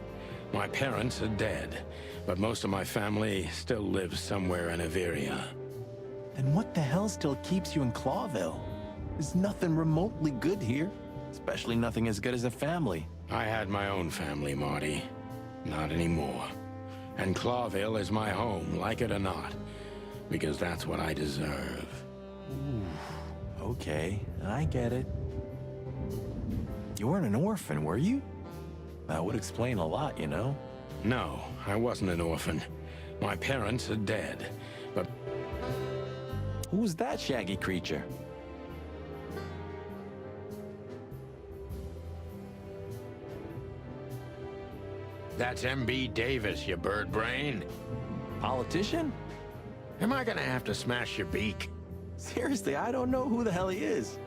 My parents are dead, but most of my family still lives somewhere in Averia. Then what the hell still keeps you in Clawville? There's nothing remotely good here, especially nothing as good as a family. I had my own family, Marty. Not anymore. And Clawville is my home, like it or not, because that's what I deserve. Okay, I get it. You weren't an orphan, were you? That would explain a lot, you know? No, I wasn't an orphan. My parents are dead, but... Who's that shaggy creature? That's M.B. Davis, you bird brain. Politician? Am I gonna have to smash your beak? Seriously, I don't know who the hell he is.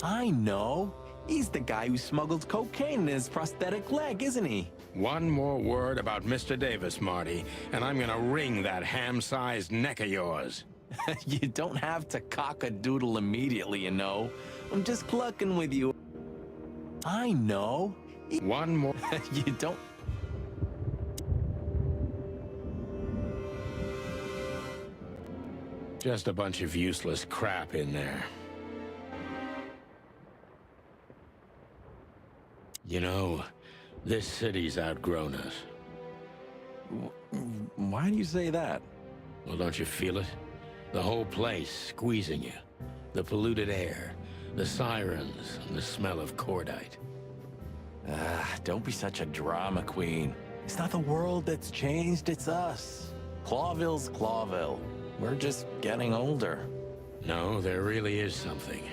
I know. He's the guy who smuggled cocaine in his prosthetic leg, isn't he? One more word about Mr. Davis, Marty, and I'm gonna wring that ham-sized neck of yours. You don't have to cock-a-doodle immediately, you know. I'm just clucking with you. I know. One more... You don't... Just a bunch of useless crap in there. You know, this city's outgrown us. Why do you say that? Well, don't you feel it? The whole place squeezing you. The polluted air, the sirens, and the smell of cordite. Don't be such a drama queen. It's not the world that's changed, it's us. Clawville's Clawville. We're just getting older. No, there really is something.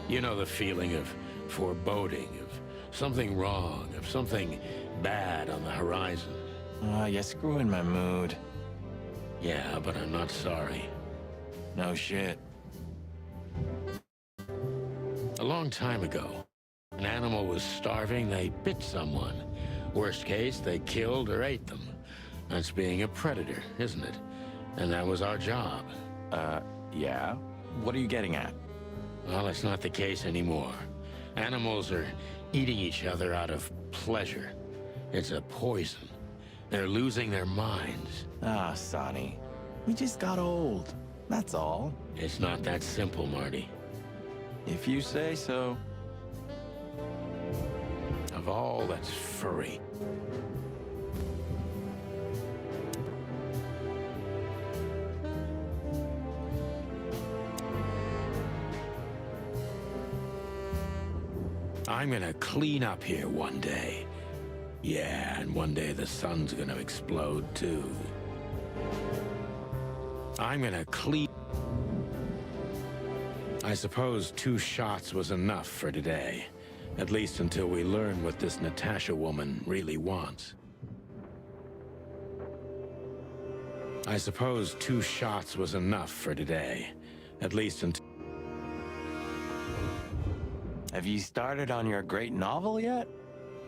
You know the feeling of foreboding, of something wrong, of something bad on the horizon. You're screwing my mood. Yeah, but I'm not sorry. No shit. A long time ago, an animal was starving, they bit someone. Worst case, they killed or ate them. That's being a predator, isn't it? And that was our job. Yeah? What are you getting at? Well, it's not the case anymore. Animals are eating each other out of pleasure. It's a poison. They're losing their minds. Ah, Sonny. We just got old. That's all. It's not that simple, Marty. If you say so. Of all that's furry. I'm gonna clean up here one day. Yeah, and one day the sun's gonna explode too. I'm gonna clean I suppose 2 shots was enough for today. At least until we learn what this Natasha woman really wants. I suppose 2 shots was enough for today. At least until... Have you started on your great novel yet?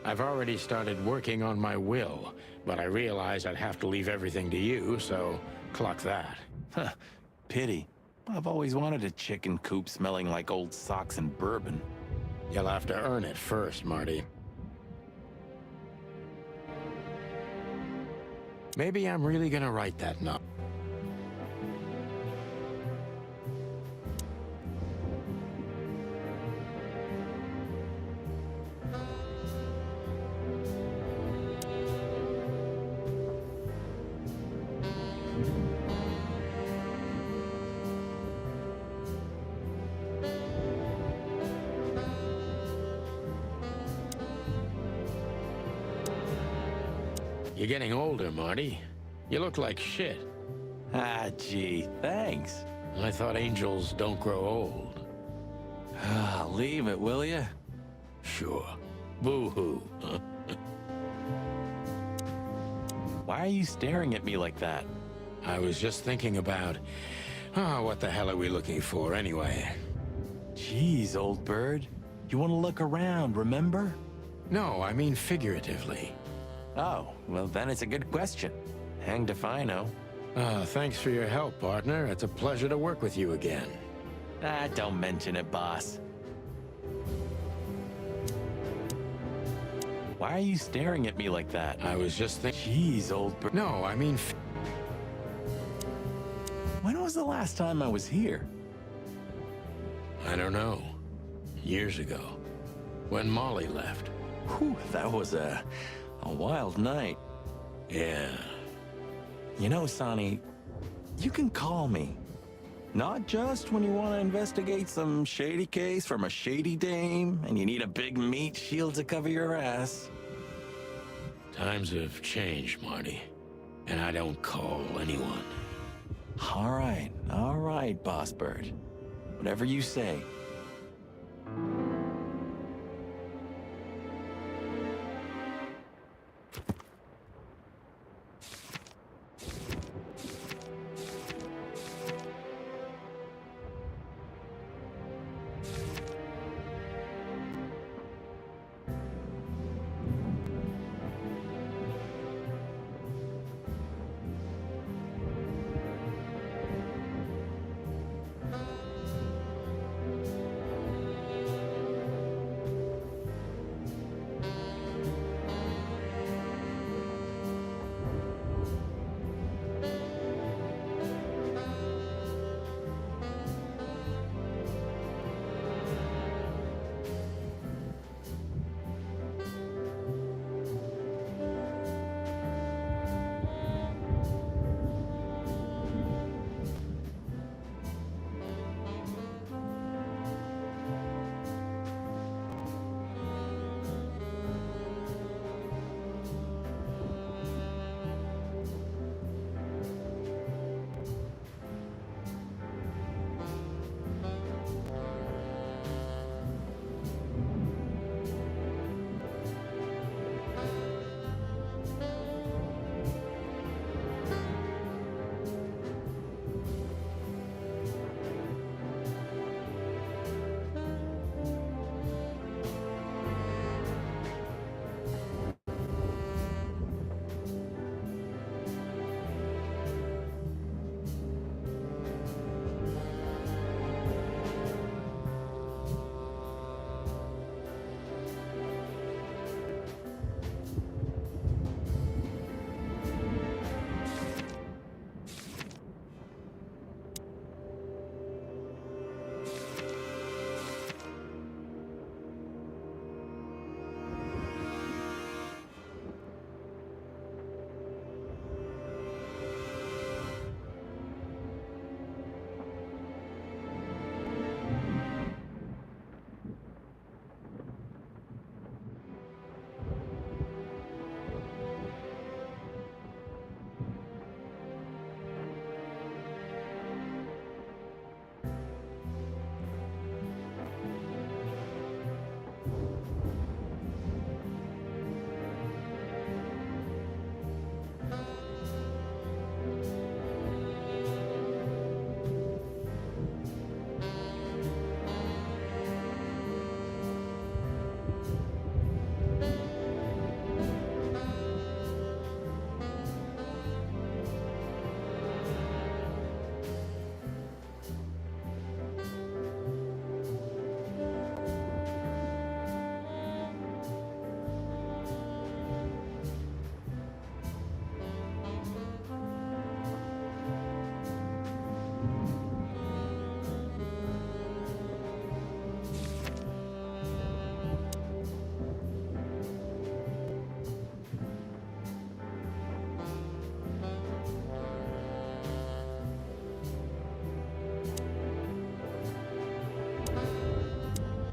I've already started working on my will, but I realized I'd have to leave everything to you, so cluck that. Huh, pity. I've always wanted a chicken coop smelling like old socks and bourbon. You'll have to earn it first, Marty. Maybe I'm really gonna write that novel. You're getting older, Marty. You look like shit. Ah, gee, thanks. I thought angels don't grow old. Ah, leave it, will ya? Sure. Boo-hoo. Why are you staring at me like that? I was just thinking about... what the hell are we looking for, anyway? Jeez, old bird. You want to look around, remember? No, I mean figuratively. Oh, well then it's a good question. Hanged if I know. Thanks for your help, partner. It's a pleasure to work with you again. Ah, don't mention it, boss. Why are you staring at me like that? I was just thinking... Jeez, old bird. No, I mean... When was the last time I was here? I don't know. Years ago. When Molly left. Whew, that was a wild night. Yeah. You know, Sonny, you can call me. Not just when you want to investigate some shady case from a shady dame and you need a big meat shield to cover your ass. Times have changed, Marty. And I don't call anyone. All right, Boss Bird. Whatever you say.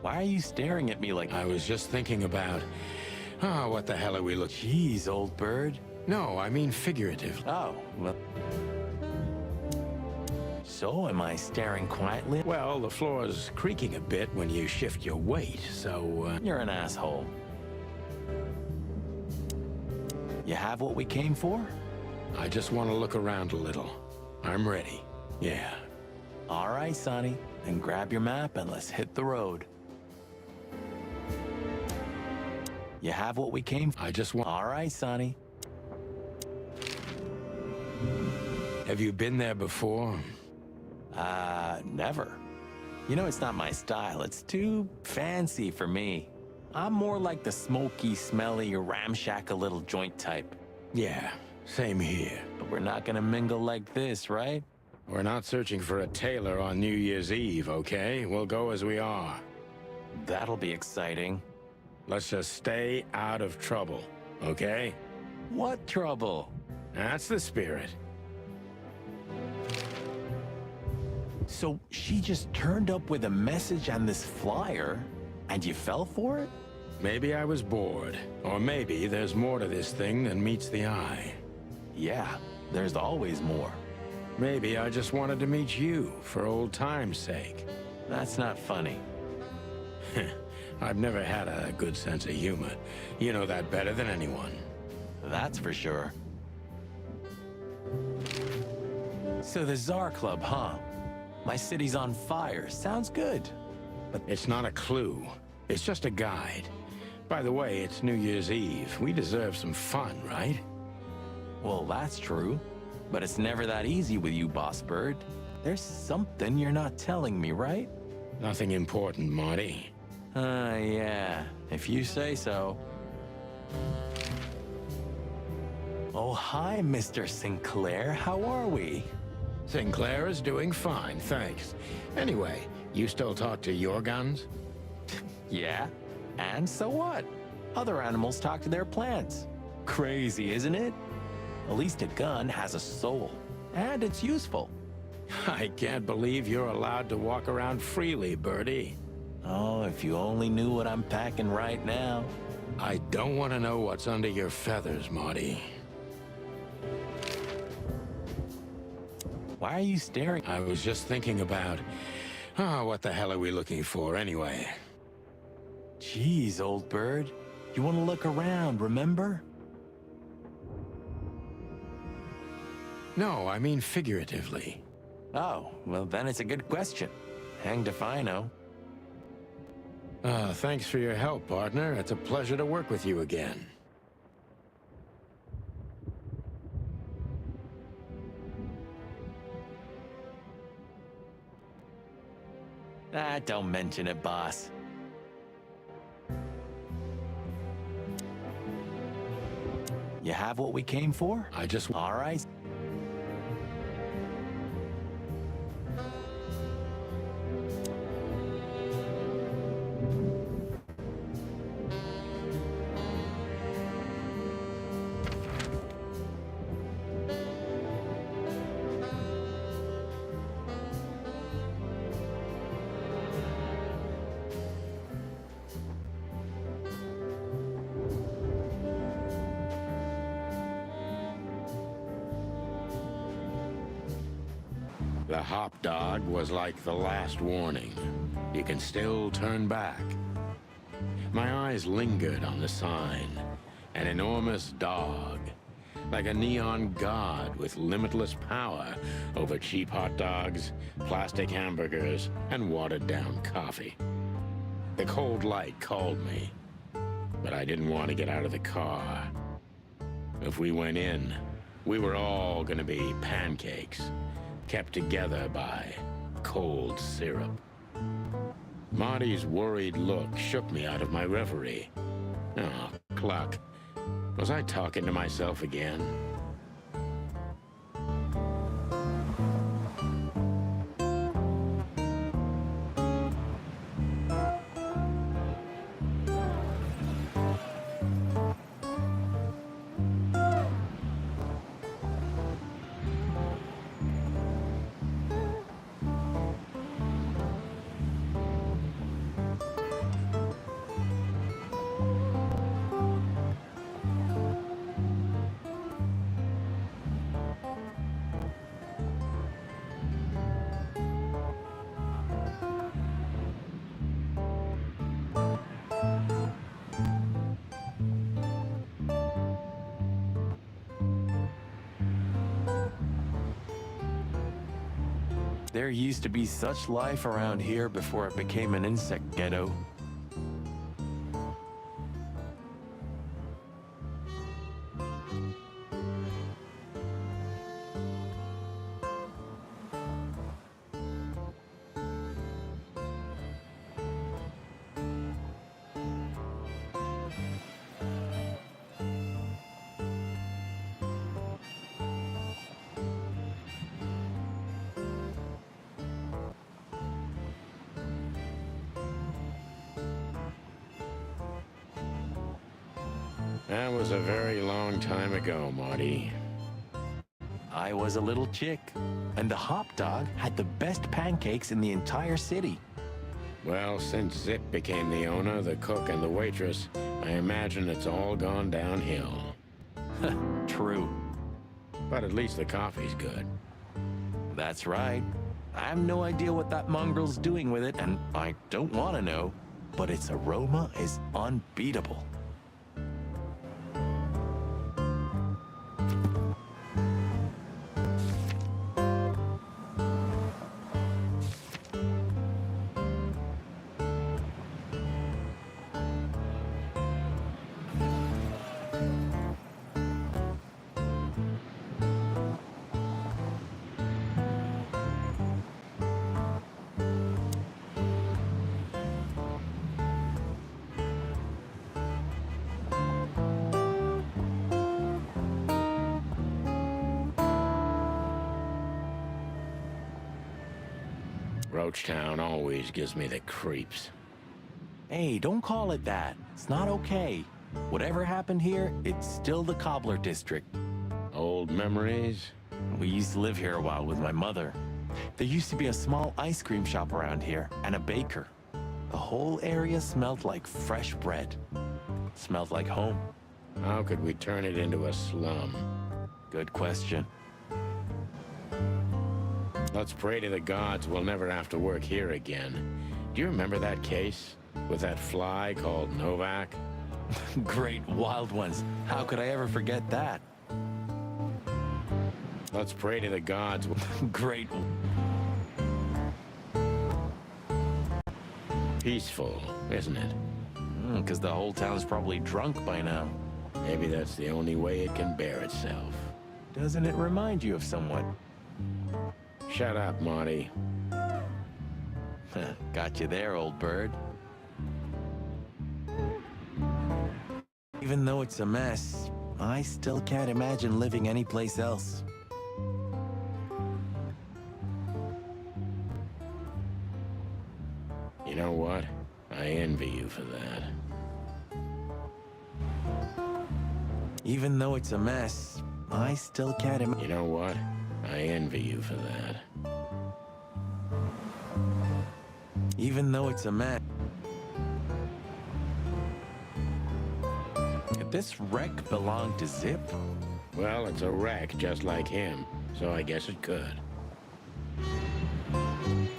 Why are you staring at me like... I was just thinking about... what the hell are we looking... Jeez, old bird. No, I mean figuratively. Oh, well... So, am I staring quietly? Well, the floor's creaking a bit when you shift your weight, so... You're an asshole. You have what we came for? I just want to look around a little. I'm ready. Yeah. All right, Sonny. Then grab your map and let's hit the road. You have what we came for? I just want... All right, Sonny. Have you been there before? Never. You know, it's not my style. It's too fancy for me. I'm more like the smoky, smelly, ramshackle little joint type. Yeah, same here. But we're not gonna mingle like this, right? We're not searching for a tailor on New Year's Eve, okay? We'll go as we are. That'll be exciting. Let's just stay out of trouble, okay? What trouble? That's the spirit. So she just turned up with a message and this flyer, and you fell for it? Maybe I was bored, or maybe there's more to this thing than meets the eye. Yeah, there's always more. Maybe I just wanted to meet you for old time's sake. That's not funny. I've never had a good sense of humor. You know that better than anyone. That's for sure. So the Tsar Club, huh? My city's on fire. Sounds good. But it's not a clue. It's just a guide. By the way, it's New Year's Eve. We deserve some fun, right? Well, that's true. But it's never that easy with you, Boss Bird. There's something you're not telling me, right? Nothing important, Marty. Yeah. If you say so. Oh, hi, Mr. Sinclair. How are we? Sinclair is doing fine, thanks. Anyway, you still talk to your guns? Yeah. And so what? Other animals talk to their plants. Crazy, isn't it? At least a gun has a soul. And it's useful. I can't believe you're allowed to walk around freely, Birdie. Oh, if you only knew what I'm packing right now. I don't want to know what's under your feathers, Marty. Why are you staring? I was just thinking about... what the hell are we looking for, anyway? Jeez, old bird. You want to look around, remember? No, I mean figuratively. Oh, well then it's a good question. Hanged if I know. Thanks for your help, partner. It's a pleasure to work with you again. Don't mention it, boss. You have what we came for? I just... All right. The hop dog was like the last warning. You can still turn back. My eyes lingered on the sign. An enormous dog. Like a neon god with limitless power over cheap hot dogs, plastic hamburgers, and watered-down coffee. The cold light called me, but I didn't want to get out of the car. If we went in, we were all gonna be pancakes, kept together by cold syrup. Marty's worried look shook me out of my reverie. Oh, cluck. Was I talking to myself again? There used to be such life around here before it became an insect ghetto. That was a very long time ago, Marty. I was a little chick, and the hop dog had the best pancakes in the entire city. Well, since Zip became the owner, the cook, and the waitress, I imagine it's all gone downhill. True. But at least the coffee's good. That's right. I have no idea what that mongrel's doing with it, and I don't want to know, but its aroma is unbeatable. Roachtown always gives me the creeps. Hey, don't call it that. It's not okay. Whatever happened here, it's still the Cobbler District. Old memories? We used to live here a while with my mother. There used to be a small ice cream shop around here, and a baker. The whole area smelled like fresh bread. Smelled like home. How could we turn it into a slum? Good question. Let's pray to the gods we'll never have to work here again. Do you remember that case? With that fly called Novak? Great wild ones. How could I ever forget that? Let's pray to the gods. Great. Peaceful, isn't it? Because the whole town's probably drunk by now. Maybe that's the only way it can bear itself. Doesn't it remind you of someone? Shut up, Marty. Got you there, old bird. Even though it's a mess, I still can't imagine living anyplace else. You know what? I envy you for that. Even though it's a mess, I still can't imagine. You know what? I envy you for that. Even though it's a mess. Could this wreck belong to Zip? Well, it's a wreck just like him, so I guess it could.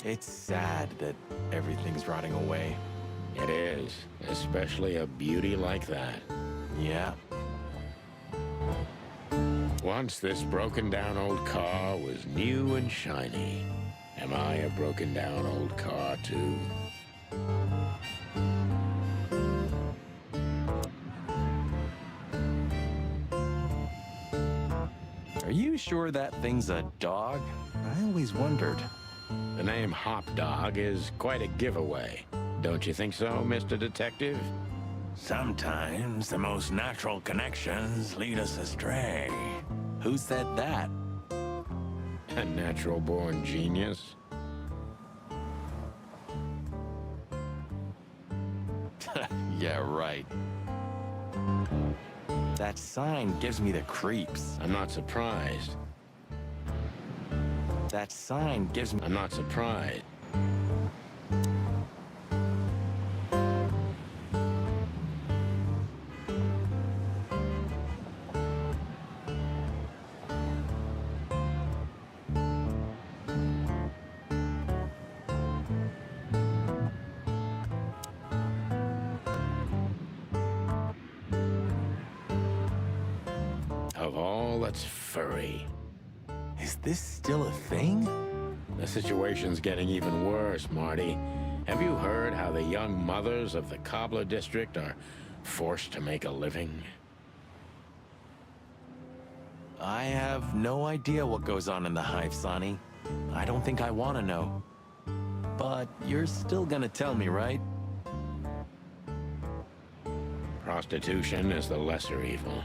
It's sad that everything's rotting away. It is, especially a beauty like that. Yeah. Once this broken-down old car was new and shiny. Am I a broken-down old car, too? Are you sure that thing's a dog? I always wondered. The name Hop Dog is quite a giveaway. Don't you think so, Mr. Detective? Sometimes the most natural connections lead us astray. Who said that? A natural-born genius? Yeah, right. That sign gives me the creeps. I'm not surprised. That sign gives me... I'm not surprised. Is this still a thing? The situation's getting even worse, Marty. Have you heard how the young mothers of the Cobbler District are forced to make a living? I have no idea what goes on in the hive, Sonny. I don't think I want to know. But you're still gonna tell me, right? Prostitution is the lesser evil.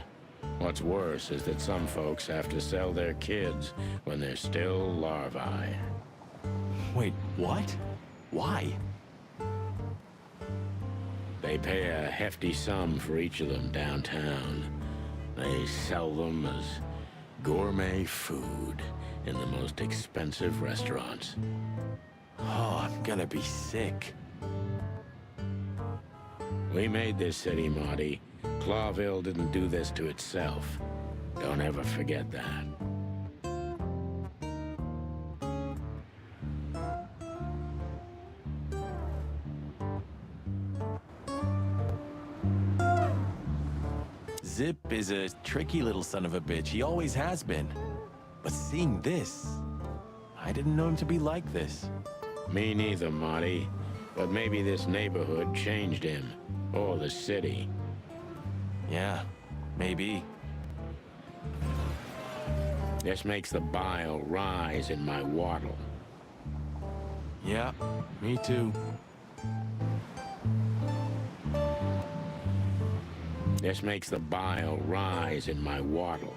What's worse is that some folks have to sell their kids when they're still larvae. Wait, what? Why? They pay a hefty sum for each of them downtown. They sell them as gourmet food in the most expensive restaurants. Oh, I'm gonna be sick. We made this city, Marty. Clawville didn't do this to itself. Don't ever forget that. Zip is a tricky little son of a bitch. He always has been. But seeing this, I didn't know him to be like this. Me neither, Marty. But maybe this neighborhood changed him. Or the city. Yeah, maybe. This makes the bile rise in my waddle. Yeah, me too. This makes the bile rise in my waddle.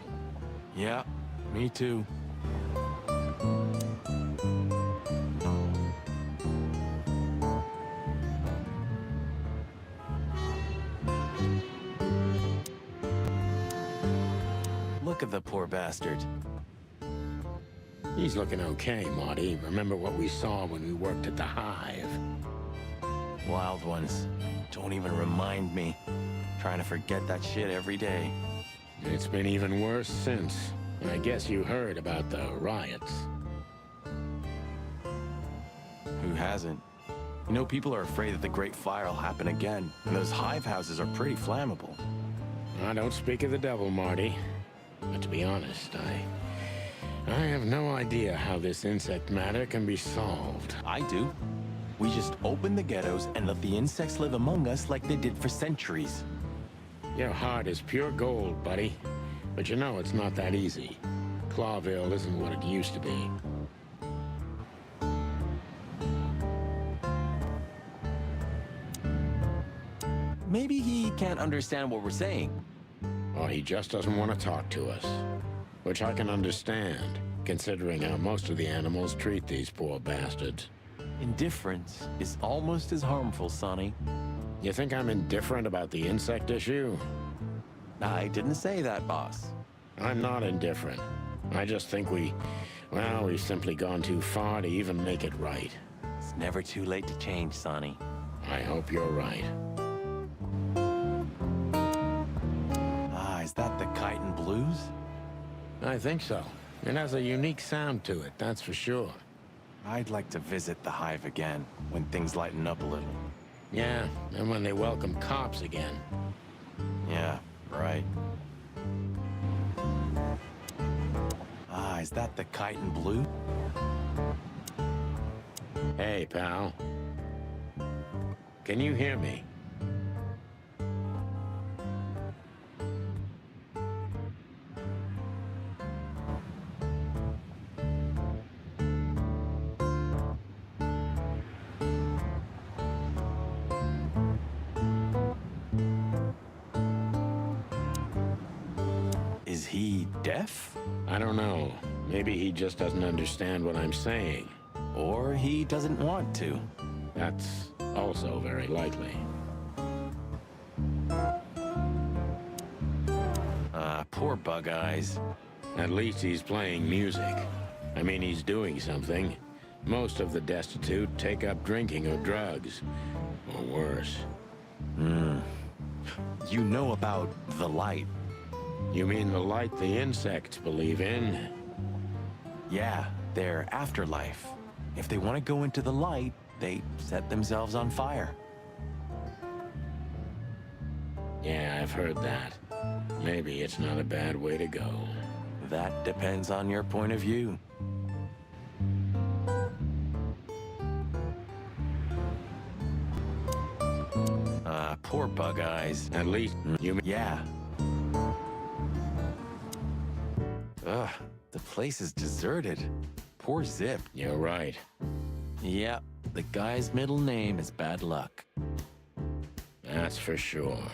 Yeah, me too. Look at the poor bastard. He's looking okay, Marty. Remember what we saw when we worked at the Hive? Wild ones. Don't even remind me. Trying to forget that shit every day. It's been even worse since. I guess you heard about the riots. Who hasn't? You know, people are afraid that the Great Fire will happen again, and those hive houses are pretty flammable. I don't speak of the devil, Marty. But to be honest, I have no idea how this insect matter can be solved. I do. We just open the ghettos and let the insects live among us like they did for centuries. Your heart is pure gold, buddy. But you know it's not that easy. Clawville isn't what it used to be. Maybe he can't understand what we're saying. Or he just doesn't want to talk to us. Which I can understand, considering how most of the animals treat these poor bastards. Indifference is almost as harmful, Sonny. You think I'm indifferent about the insect issue? I didn't say that, boss. I'm not indifferent. I just think we've simply gone too far to even make it right. It's never too late to change, Sonny. I hope you're right. Ah, is that the Chitin Blues? I think so. It has a unique sound to it, that's for sure. I'd like to visit the Hive again, when things lighten up a little. Yeah, and when they welcome cops again. Yeah, right. Ah, is that the Chitin Blue? Hey, pal. Can you hear me? Is he deaf? I don't know. Maybe he just doesn't understand what I'm saying. Or he doesn't want to. That's also very likely. Ah, poor Bug Eyes. At least he's playing music. I mean, he's doing something. Most of the destitute take up drinking or drugs. Or worse. You know about the light. You mean the light the insects believe in? Yeah, their afterlife. If they want to go into the light, they set themselves on fire. Yeah, I've heard that. Maybe it's not a bad way to go. That depends on your point of view. Poor Bug Eyes. At least you... Yeah. Ugh, the place is deserted. Poor Zip. You're right. Yep, the guy's middle name is Bad Luck. That's for sure.